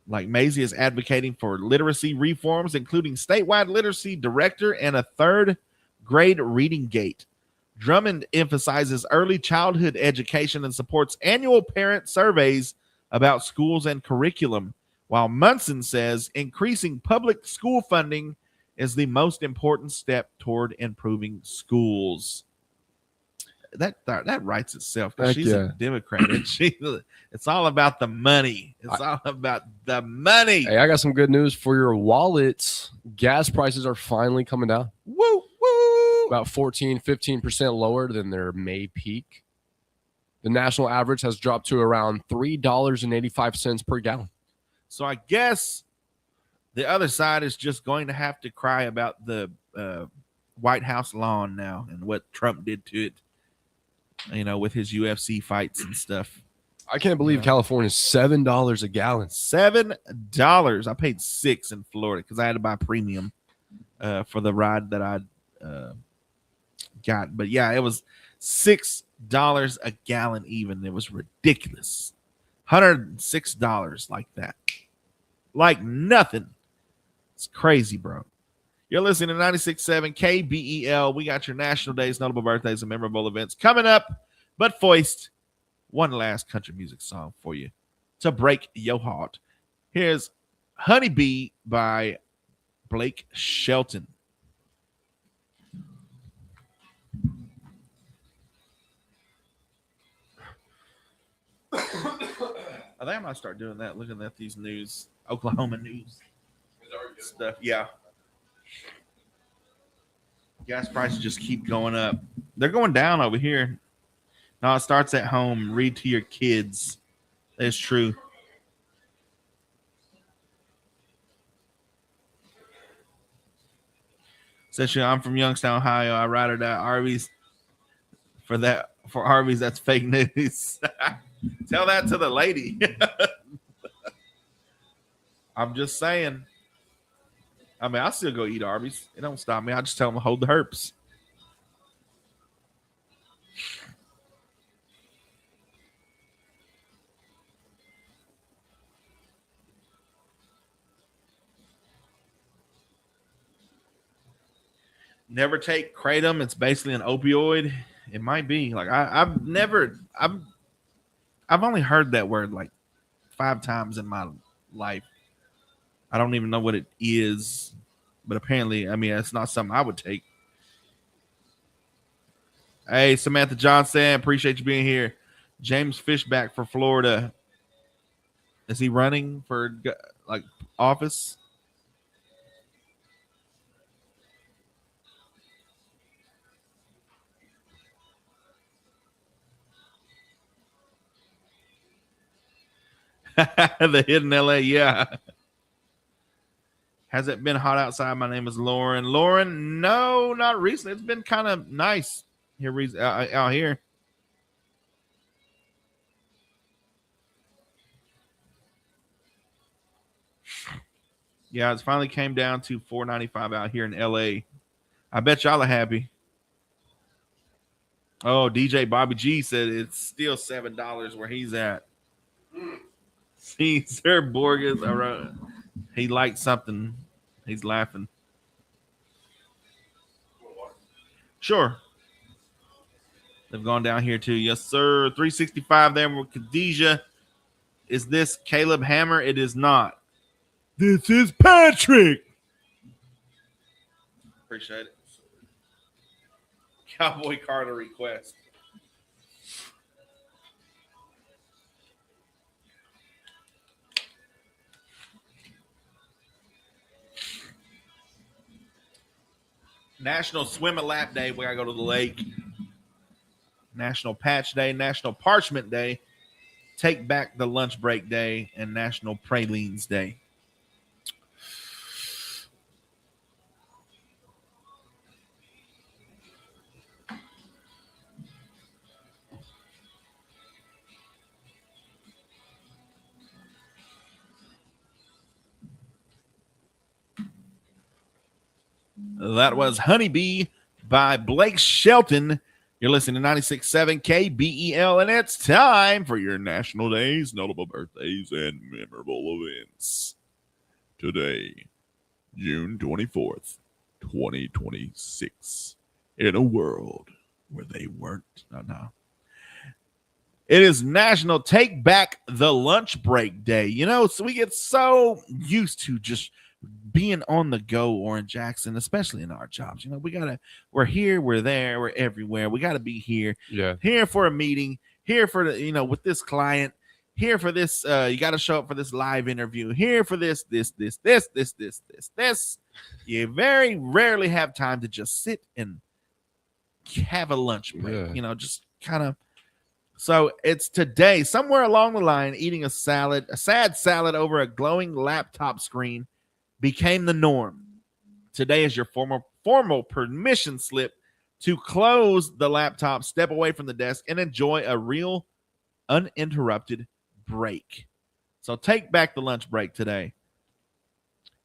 Like Mazie is advocating for literacy reforms, including statewide literacy director and a third grade reading gate. Drummond emphasizes early childhood education and supports annual parent surveys about schools and curriculum, while Munson says increasing public school funding is the most important step toward improving schools. That writes itself. She's a Democrat. And it's all about the money. It's all about the money. Hey, I got some good news for your wallets. Gas prices are finally coming down. Woo, woo. About 15% lower than their May peak. The national average has dropped to around $3.85 per gallon. So I guess the other side is just going to have to cry about the White House lawn now and what Trump did to it. With his UFC fights and stuff. I can't believe California's $7 a gallon. $7. I paid $6 in Florida because I had to buy premium for the ride that I got. But yeah, it was $6 a gallon even. It was ridiculous. $106 like that. Like nothing. It's crazy, bro. You're listening to 96.7 KBEL. We got your national days, notable birthdays, and memorable events coming up. But first, one last country music song for you to break your heart. Here's Honeybee by Blake Shelton. I think I might start doing that, looking at these news, Oklahoma news stuff. Yeah. Gas prices just keep going up. They're going down over here. No, it starts at home. Read to your kids. It's true. Says I'm from Youngstown, Ohio. I ride or die Arby's. For Arby's, that's fake news. Tell that to the lady. I'm just saying. I mean, I'll still go eat Arby's. It don't stop me. I just tell them to hold the herps. Never take kratom. It's basically an opioid. It might be. Like I've only heard that word like 5 times in my life. I don't even know what it is, but apparently, I mean, it's not something I would take. Hey, Samantha Johnson, appreciate you being here. James Fishback for Florida. Is he running for like office? The hidden LA, yeah. Has it been hot outside? My name is Lauren. Lauren, no, not recently. It's been kind of nice here out here. Yeah, it's finally came down to $4.95 out here in LA. I bet y'all are happy. Oh, DJ Bobby G said it's still $7 where he's at. See, Sir Borges, he liked something. He's laughing. Sure. They've gone down here too. Yes, sir. 365 there with Khadijah. Is this Caleb Hammer? It is not. This is Patrick. Appreciate it. Cowboy Carter request. National Swim and Lap Day. We gotta go to the lake. National Patch Day, National Parchment Day, Take Back the Lunch Break Day, and National Pralines Day. That was Honeybee by Blake Shelton. You're listening to 96.7 KBEL, and it's time for your national days, notable birthdays, and memorable events. Today, June 24th, 2026, in a world where they weren't. No. It is National Take Back the Lunch Break Day. You know, so we get so used to just being on the go, Orange Jackson, especially in our jobs. You know, we're here, we're there, we're everywhere. We got to be here. Yeah. Here for a meeting, here for the, with this client, here for this, you got to show up for this live interview, here for this. You very rarely have time to just sit and have a lunch break, just kind of. So it's today, somewhere along the line, eating a sad salad over a glowing laptop screen became the norm. Today is your formal permission slip to close the laptop, step away from the desk, and enjoy a real uninterrupted break. So take back the lunch break today.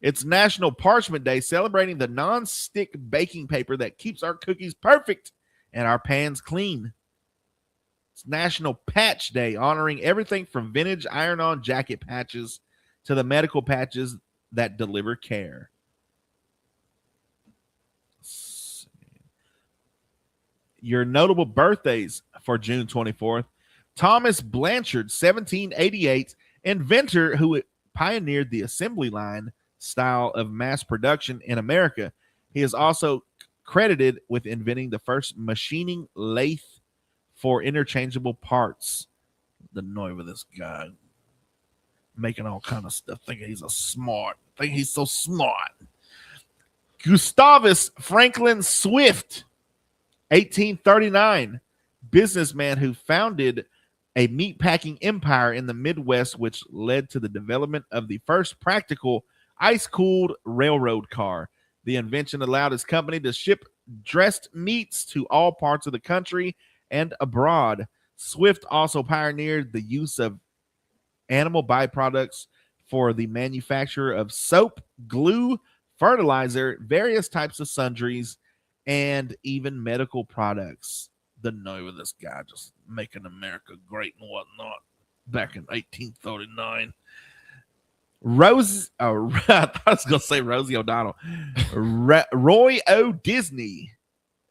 It's National Parchment Day, celebrating the non-stick baking paper that keeps our cookies perfect and our pans clean. It's National Patch Day, honoring everything from vintage iron-on jacket patches to the medical patches that deliver care. Your notable birthdays for June 24th. Thomas Blanchard, 1788, inventor who pioneered the assembly line style of mass production in America. He is also credited with inventing the first machining lathe for interchangeable parts. The noise of this guy making all kind of stuff, thinking he's so smart. Gustavus Franklin Swift, 1839, businessman who founded a meatpacking empire in the Midwest, which led to the development of the first practical ice-cooled railroad car. The invention allowed his company to ship dressed meats to all parts of the country and abroad. Swift also pioneered the use of animal byproducts for the manufacture of soap, glue, fertilizer, various types of sundries, and even medical products. The name of this guy just making America great and whatnot back in 1839. I thought I was going to say Rosie O'Donnell. Roy O. Disney,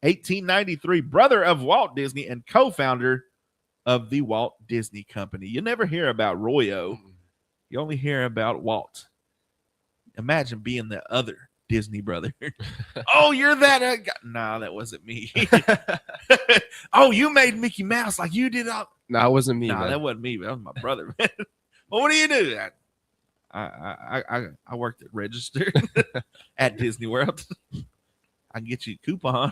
1893, brother of Walt Disney and co-founder of the Walt Disney Company. You never hear about Roy O. You only hear about Walt. Imagine being the other Disney brother. Oh, you're that guy. Nah, that wasn't me. Oh, you made Mickey Mouse like you did up. No, it wasn't me. Nah, Man. that wasn't me. That was my brother. Man. Well, what do you do? I worked at register at Disney World. I can get you a coupon.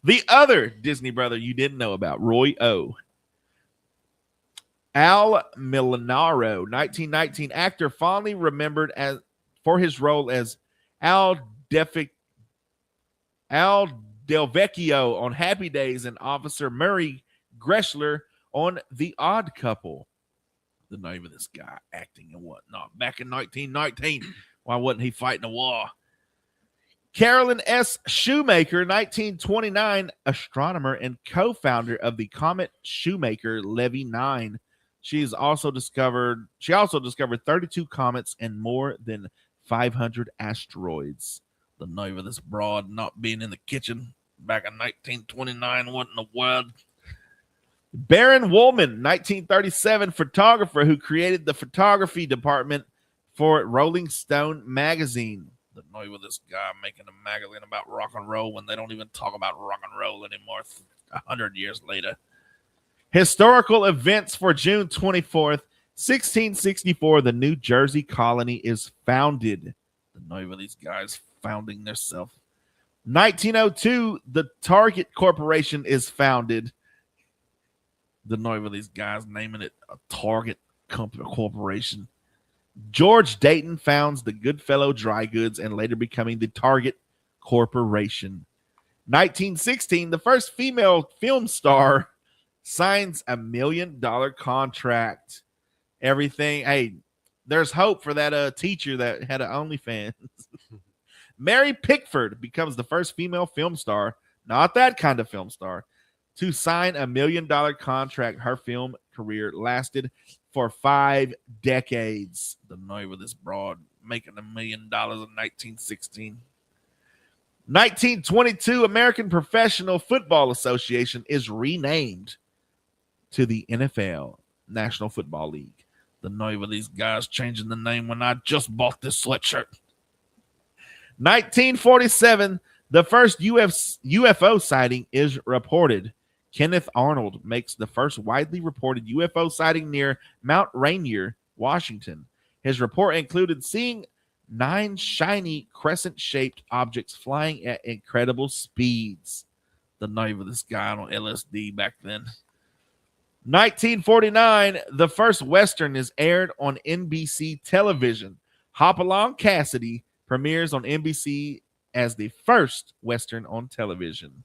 The other Disney brother you didn't know about, Roy O. Al Milano, 1919, actor fondly remembered as for his role as Al Delvecchio on Happy Days and Officer Murray Greshler on The Odd Couple. The name of this guy acting and whatnot. Back in 1919, why wasn't he fighting a war? Carolyn S. Shoemaker, 1929, astronomer and co-founder of the Comet Shoemaker Levy 9. She also discovered 32 comets and more than 500 asteroids. The name of this broad not being in the kitchen back in 1929. What in the world? Baron Woolman, 1937, photographer who created the photography department for Rolling Stone magazine. The name of this guy making a magazine about rock and roll when they don't even talk about rock and roll anymore 100 years later. Historical events for June 24th, 1664, the New Jersey colony is founded. The name of these guys founding themselves. 1902, the Target Corporation is founded. The name of these guys naming it a Target Corporation. George Dayton founds the Goodfellow Dry Goods and later becoming the Target Corporation. 1916, the first female film star signs $1 million contract. Everything. Hey, there's hope for that teacher that had an OnlyFans. Mary Pickford becomes the first female film star, not that kind of film star, to sign $1 million contract. Her film career lasted for 5 decades. The name of this broad making $1 million in 1916. 1922, American Professional Football Association is renamed to the NFL, National Football League. The name of these guys changing the name when I just bought this sweatshirt. 1947, the first UFO sighting is reported. Kenneth Arnold makes the first widely reported UFO sighting near Mount Rainier, Washington. His report included seeing 9 shiny crescent-shaped objects flying at incredible speeds. The name of this guy on LSD back then. 1949, the first Western is aired on NBC television. Hopalong Cassidy premieres on NBC as the first Western on television.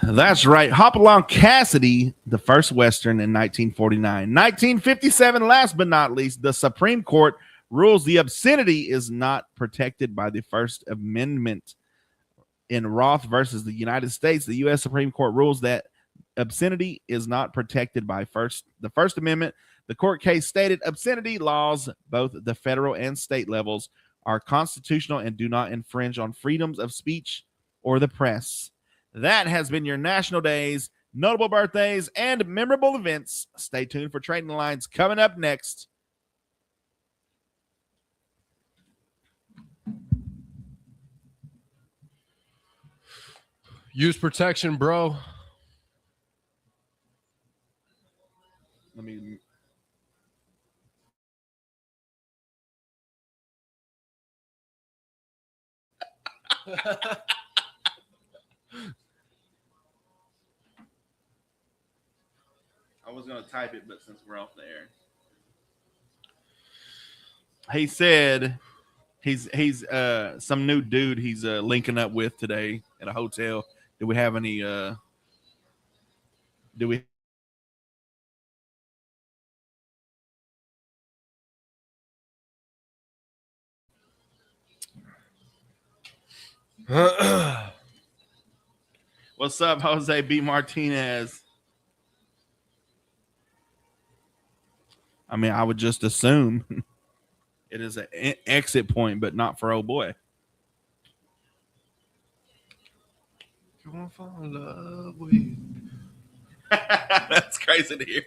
That's right. Hopalong Cassidy, the first Western in 1949. 1957, last but not least, the Supreme Court rules the obscenity is not protected by the First Amendment. In Roth versus the United States, the U.S. Supreme Court rules that obscenity is not protected by the First Amendment. The court case stated obscenity laws, both the federal and state levels, are constitutional and do not infringe on freedoms of speech or the press. That has been your National Days, notable birthdays, and memorable events. Stay tuned for Trading Lines coming up next. Use protection, bro. Let me. I was going to type it, but since we're off the air. He said he's some new dude he's linking up with today at a hotel. Do we have any do we What's up, Jose B. Martinez? I mean, I would just assume it is an exit point, but not for old boy. You want to fall in love with? That's crazy to hear.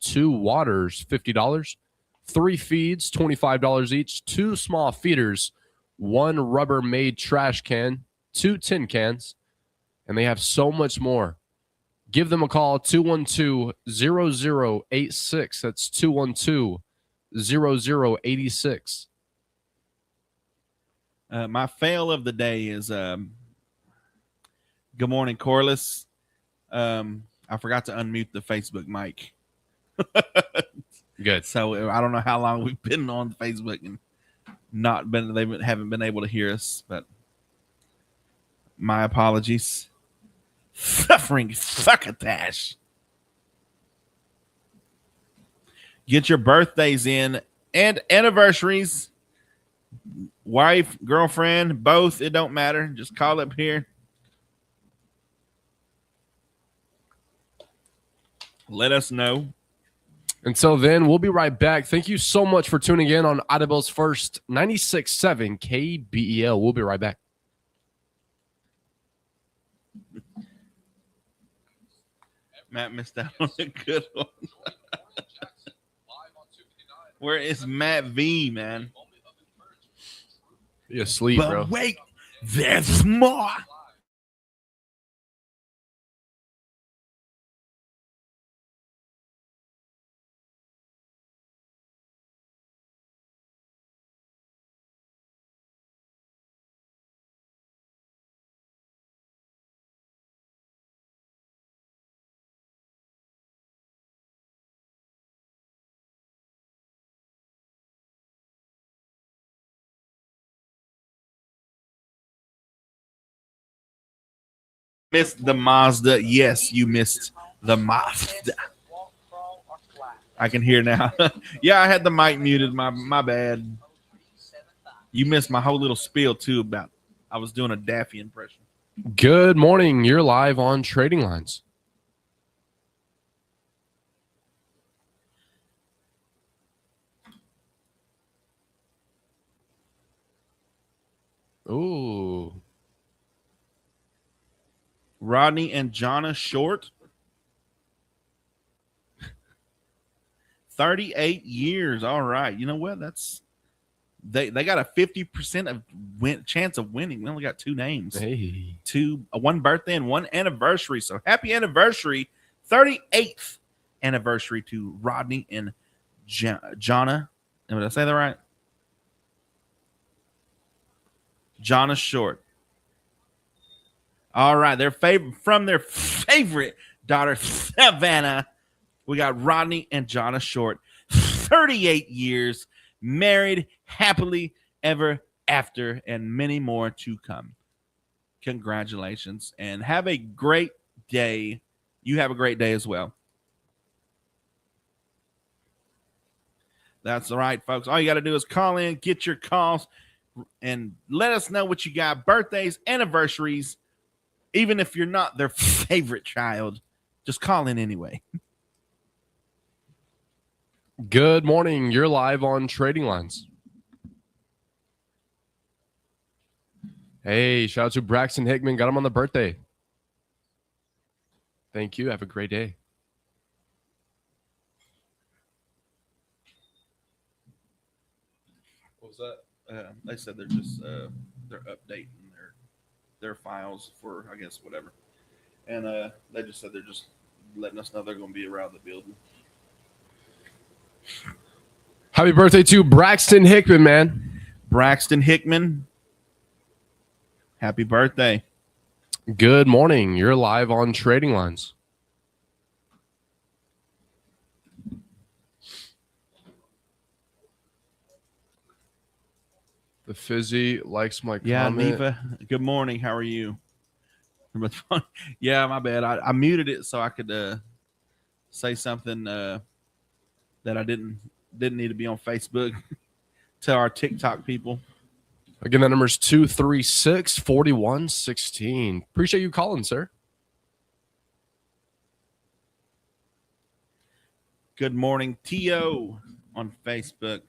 2 waters, $50. 3 feeds, $25 each. 2 small feeders, 1 Rubbermaid trash can, 2 tin cans, and they have so much more. Give them a call, 212-0086. That's 212-0086. My fail of the day is good morning, Corliss. I forgot to unmute the Facebook mic. Good. So I don't know how long we've been on Facebook and they haven't been able to hear us, but my apologies. Suffering succotash. Get your birthdays in and anniversaries. Wife, girlfriend, both, it don't matter. Just call up here. Let us know. Until then, we'll be right back. Thank you so much for tuning in on Idabelle's First 96.7 KBEL. We'll be right back. Matt missed out on a good one. Where is Matt V, man? Be asleep, But bro. wait, there's more. Missed the Mazda. Yes, you missed the Mazda. I can hear now. Yeah, I had the mic muted. My bad. You missed my whole little spiel too about I was doing a Daffy impression. Good morning. You're live on Trading Lines. Ooh. Rodney and Jonna Short. 38 years. All right. You know what? That's they got a 50% of chance of winning. We only got 2 names. Hey. 1 birthday and 1 anniversary. So happy anniversary. 38th anniversary to Rodney and Jonna. Did I say that right? Jonna Short. All right. From their favorite daughter, Savannah. We got Rodney and Jonna Short. 38 years. Married happily ever after, and many more to come. Congratulations, and have a great day. You have a great day as well. That's all right, folks. All you got to do is call in, get your calls, and let us know what you got. Birthdays, anniversaries, even if you're not their favorite child, just call in anyway. Good morning. You're live on Trading Lines. Hey, shout out to Braxton Hickman. Got him on the birthday. Thank you. Have a great day. What was that? They said they're just they're updating their files for, I guess, whatever. And they just said they're just letting us know they're going to be around the building. Happy birthday to Braxton Hickman, man. Braxton Hickman, happy birthday. Good morning. You're live on Trading Lines. The Fizzy likes my comment. Neva, good morning. How are you? Yeah, my bad. I muted it so I could say something that I didn't need to be on Facebook. Tell our TikTok people. Again, that number is 236-4116. Appreciate you calling, sir. Good morning, T.O. on Facebook.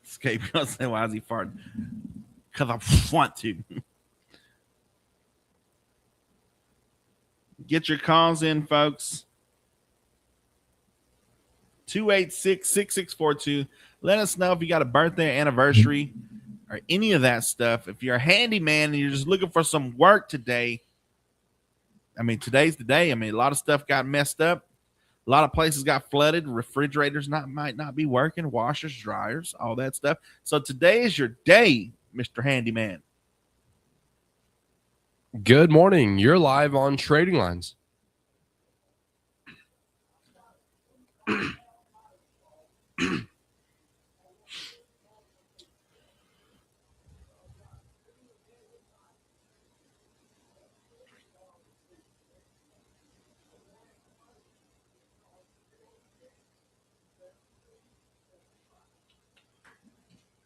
Escape. I'll say, why is he farting? Because I want to. Get your calls in, folks. 286-6642. Let us know if you got a birthday, anniversary, or any of that stuff. If you're a handyman and you're just looking for some work today, I mean, today's the day. I mean, a lot of stuff got messed up. A lot of places got flooded. Refrigerators might not be working. Washers, dryers, all that stuff. So today is your day, Mr. Handyman. Good morning. You're live on Trading Lines.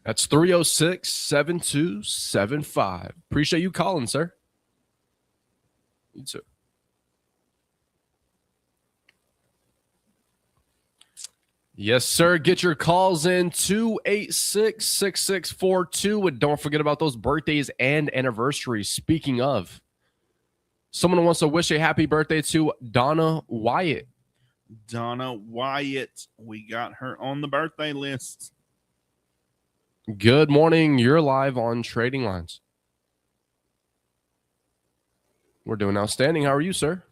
That's 306-7275. Appreciate you calling, sir. You too. Yes, sir. Get your calls in 286-6642. And don't forget about those birthdays and anniversaries. Speaking of, someone wants to wish a happy birthday to Donna Wyatt. Donna Wyatt. We got her on the birthday list. Good morning. You're live on Trading Lines. We're doing outstanding. How are you, sir?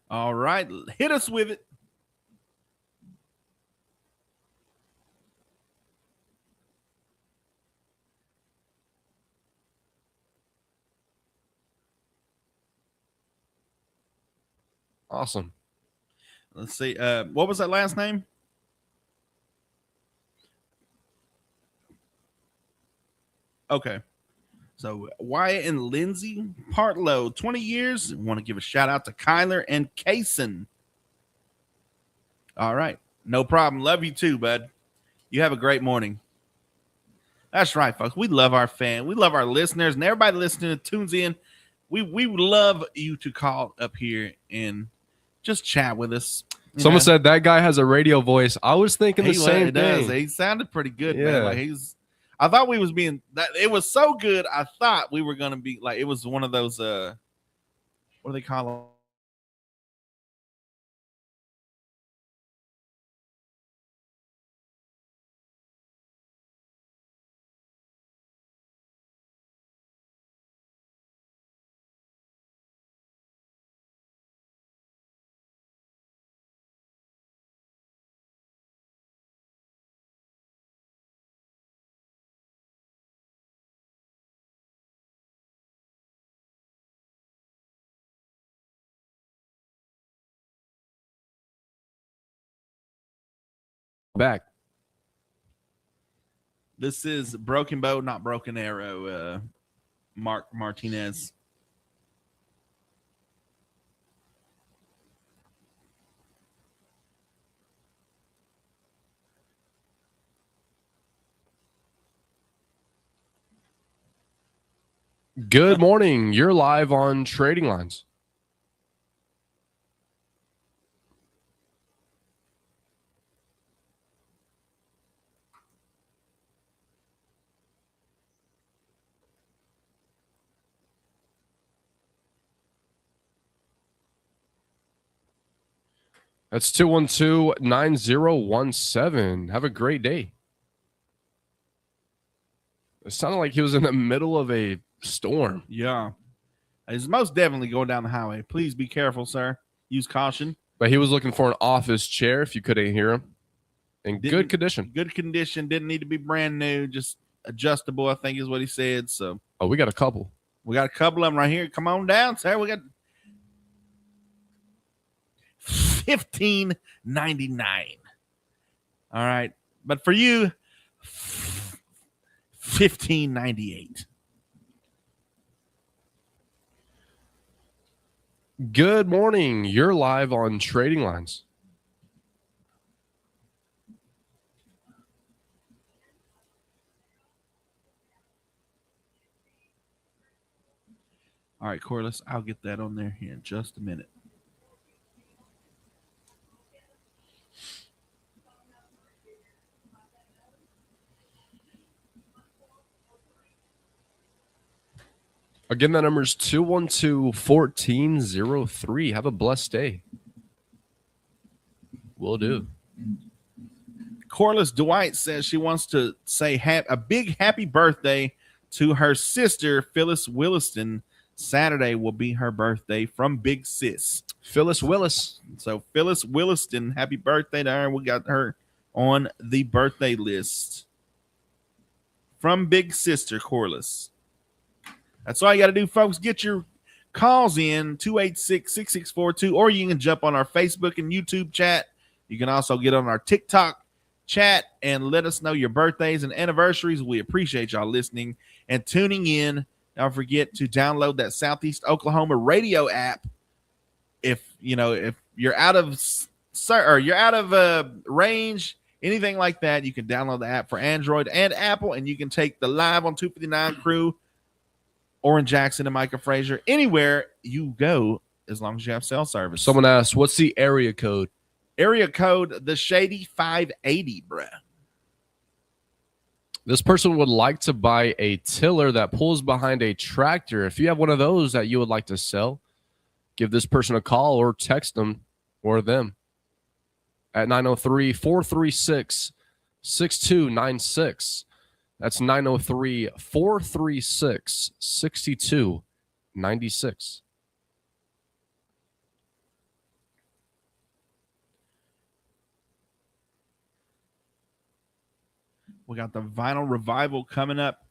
All right. Hit us with it. Awesome. Let's see. What was that last name? Okay. So Wyatt and Lindsay Partlow, 20 years. Want to give a shout out to Kyler and Kaysen. All right. No problem. Love you too, bud. You have a great morning. That's right, folks. We love our fan. We love our listeners and everybody listening that tunes in. We would love you to call up here and just chat with us. Someone said that guy has a radio voice. I was thinking the same thing. He sounded pretty good, Yeah. man. Like I thought we was being that it was so good. I thought we were gonna be like it was one of those what do they call them? Back. This is Broken Bow, not Broken Arrow. Mark Martinez. Good morning. You're live on Trading Lines. That's 212-9017. Have a great day. It sounded like he was in the middle of a storm. Yeah. He's most definitely going down the highway. Please be careful, sir. Use caution. But he was looking for an office chair, if you couldn't hear him. In good condition. Good condition. Didn't need to be brand new. Just adjustable, I think is what he said. So Oh, we got a couple. we got a couple of them right here. Come on down, sir. We got $15.99. All right. But for you, $15.98. Good morning. You're live on Trading Lines. All right, Corliss, I'll get that on there here in just a minute. Again, that number is 212-1403. Have a blessed day. Will do. Corliss Dwight says she wants to say a big happy birthday to her sister, Phyllis Williston. Saturday will be her birthday from Big Sis. Phyllis Willis. So Phyllis Williston, happy birthday to her. We got her on the birthday list from Big Sister Corliss. That's all you got to do, folks. Get your calls in 286-6642, or you can jump on our Facebook and YouTube chat. You can also get on our TikTok chat and let us know your birthdays and anniversaries. We appreciate y'all listening and tuning in. Don't forget to download that Southeast Oklahoma radio app. If you're out of range, anything like that, you can download the app for Android and Apple, and you can take the Live on 259 crew, Orrin Jackson and Micah Frazier, anywhere you go, as long as you have cell service. Someone asked, what's the area code? Area code, the Shady 580, bruh. This person would like to buy a tiller that pulls behind a tractor. If you have one of those that you would like to sell, give this person a call or text them or them at 903-436-6296. That's 903-436-6296. We got the Vinyl Revival coming up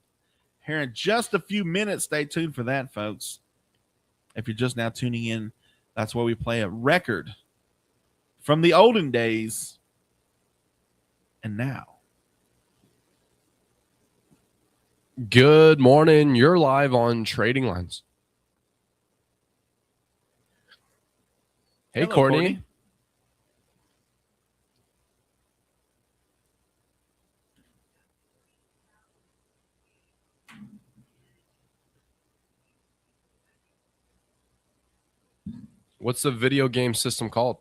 here in just a few minutes. Stay tuned for that, folks. If you're just now tuning in, that's where we play a record from the olden days and now. Good morning. You're live on Trading Lines. Hey, Hello, Courtney. What's the video game system called?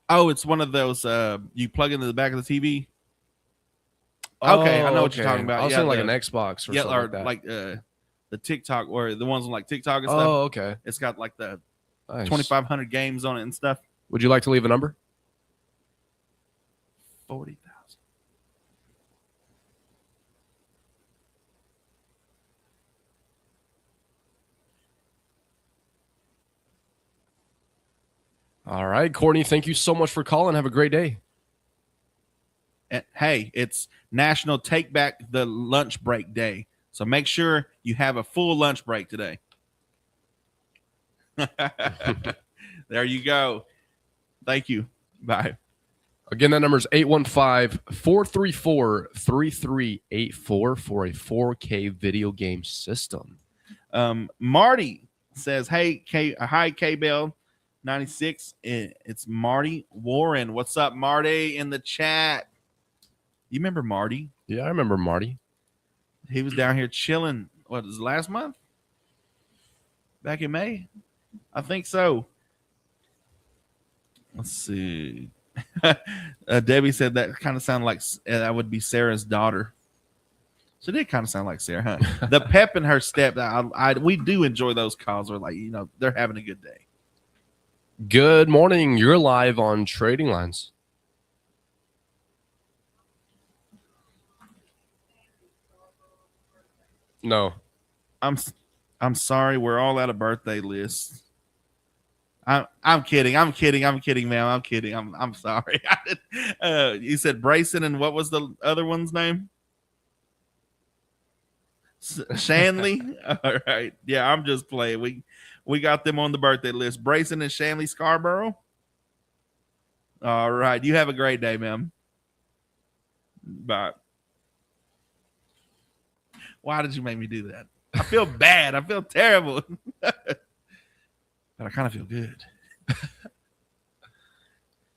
Oh, it's one of those you plug into the back of the TV. Okay, I know what you're talking about. I was saying like an Xbox or something like that. Like the TikTok, or the ones on like TikTok and stuff. Oh, okay. It's got like the Nice. 2,500 games on it and stuff. Would you like to leave a number? 40,000. All right, Courtney, thank you so much for calling. Have a great day. And hey, it's National Take Back the Lunch Break Day. So make sure you have a full lunch break today. There you go. Thank you. Bye. Again, that number is 815-434-3384 for a 4K video game system. Marty says, hey, hi, K-Bell 96. It's Marty Warren. What's up, Marty, in the chat? You remember Marty? Yeah, I remember Marty. He was down here chilling. What was it, last month? Back in May? I think so. Let's see. Debbie said that kind of sounded like that would be Sarah's daughter. So it did kind of sound like Sarah, huh? The pep in her step. We do enjoy those calls. We're like, they're having a good day. Good morning. You're live on Trading Lines. No. I'm sorry. We're all out of birthday lists. I'm kidding. I'm kidding, ma'am. I'm kidding. I'm sorry. You said Brayson, and what was the other one's name? Shanley. All right. Yeah, I'm just playing. We got them on the birthday list. Brayson and Shanley Scarborough. All right. You have a great day, ma'am. Bye. Why did you make me do that? I feel bad. I feel terrible. But I kind of feel good.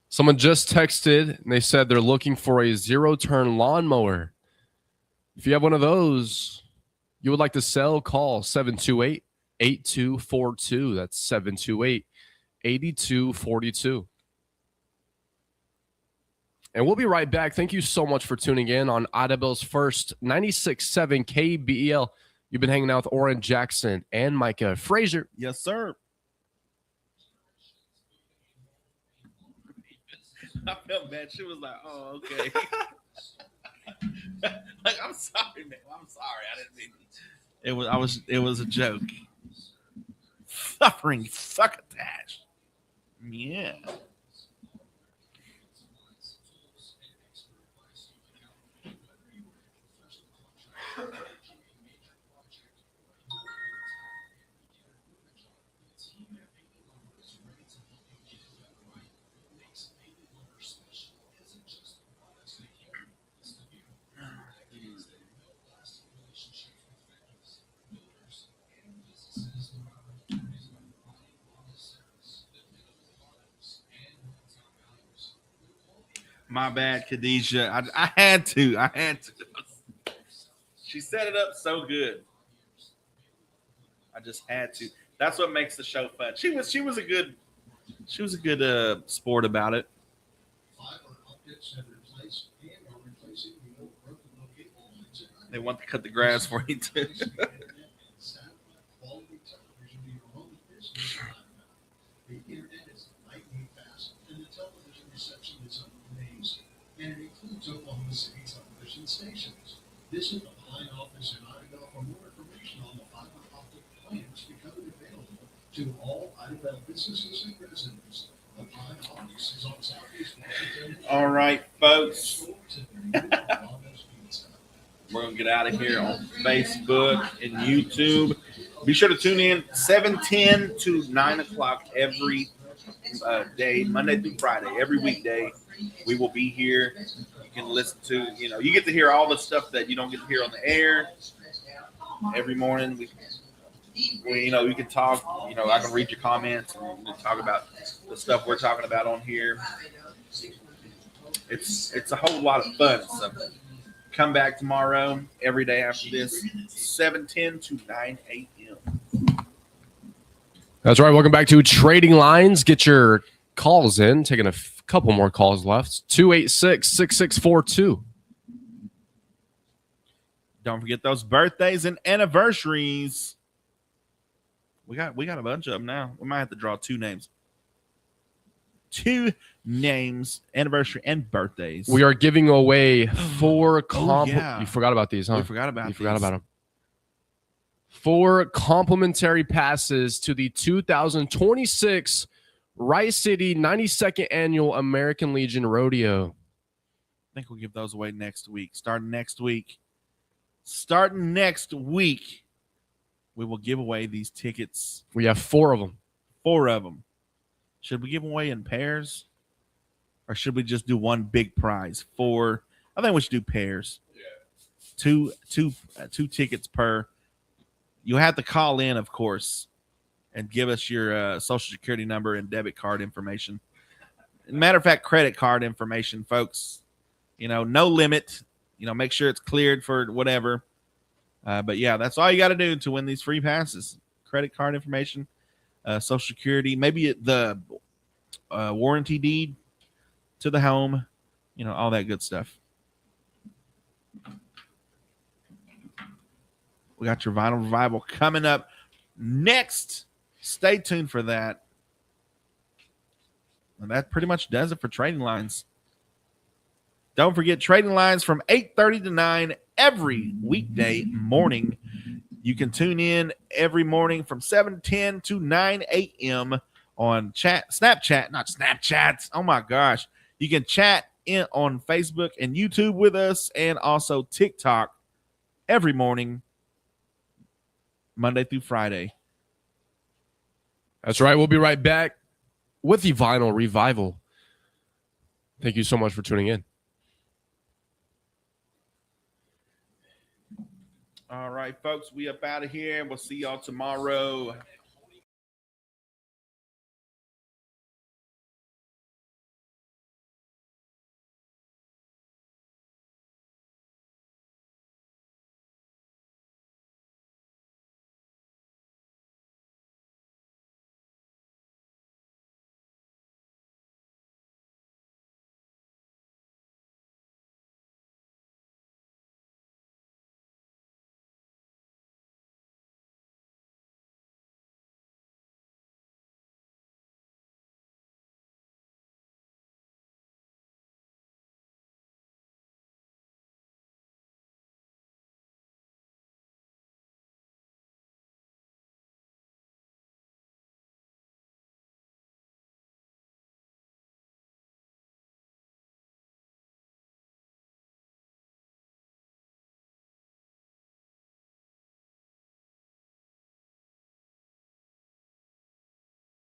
Someone just texted and they said they're looking for a zero-turn lawnmower. If you have one of those you would like to sell, call 728-8242. That's 728-8242. And we'll be right back. Thank you so much for tuning in on Idabel's first 96.7 KBEL. You've been hanging out with Orrin Jackson and Micah Frazier. Yes, sir. I felt bad. She was like, "Oh, okay." Like, I'm sorry, man. I'm sorry. I didn't mean it. It was a joke. Suffering succotash. Yeah. My bad, Khadijah. I had to. I had to. She set it up so good. I just had to. That's what makes the show fun. She was a good sport about it. They want to cut the grass for you too. The internet is lightning fast, and the television reception is amazing. And it includes Oklahoma City television stations. Visit the Pine office in Idabel for more information on the fiber optic plans becoming available to all Idabel businesses and residents. The Pine office is on Southeast Washington. All right, folks. We're going to get out of here on Facebook and YouTube. Be sure to tune in 7:10 to 9 o'clock every day, Monday through Friday, every weekday. We will be here. You can listen to, you get to hear all the stuff that you don't get to hear on the air. Every morning, we you can talk. I can read your comments and talk about the stuff we're talking about on here. It's a whole lot of fun. So come back tomorrow, every day after this, 7:10 to 9 a.m. That's right. Welcome back to Trading Lines. Get your calls in. Taking a couple more calls left. 286-6642. Don't forget those birthdays and anniversaries. We got a bunch of them now. We might have to draw two names. Two names, anniversary and birthdays. We are giving away 4 yeah. You forgot about these, huh? We forgot about You forgot about them. 4 complimentary passes to the 2026 Rice City 92nd Annual American Legion Rodeo. I think we'll give those away next week. Starting next week, we will give away these tickets. We have 4 of them. 4 of them. Should we give them away in pairs? Or should we just do one big prize? 4. I think we should do pairs. Yeah. Two tickets per. You have to call in, of course, and give us your social security number and debit card information. Matter of fact, credit card information, folks. No limit. Make sure it's cleared for whatever. But yeah, that's all you got to do to win these free passes. Credit card information, social security, maybe the warranty deed to the home, all that good stuff. We got your Vinyl Revival coming up next. Stay tuned for that. And that pretty much does it for Trading Lines. Don't forget Trading Lines from 8:30 to 9 every weekday morning. You can tune in every morning from 7:10 to 9 a.m. on Snapchat. Oh my gosh. You can chat in on Facebook and YouTube with us, and also TikTok every morning, Monday through Friday. That's right. We'll be right back with the Vinyl Revival. Thank you so much for tuning in. All right, folks, we up out of here. We'll see y'all tomorrow.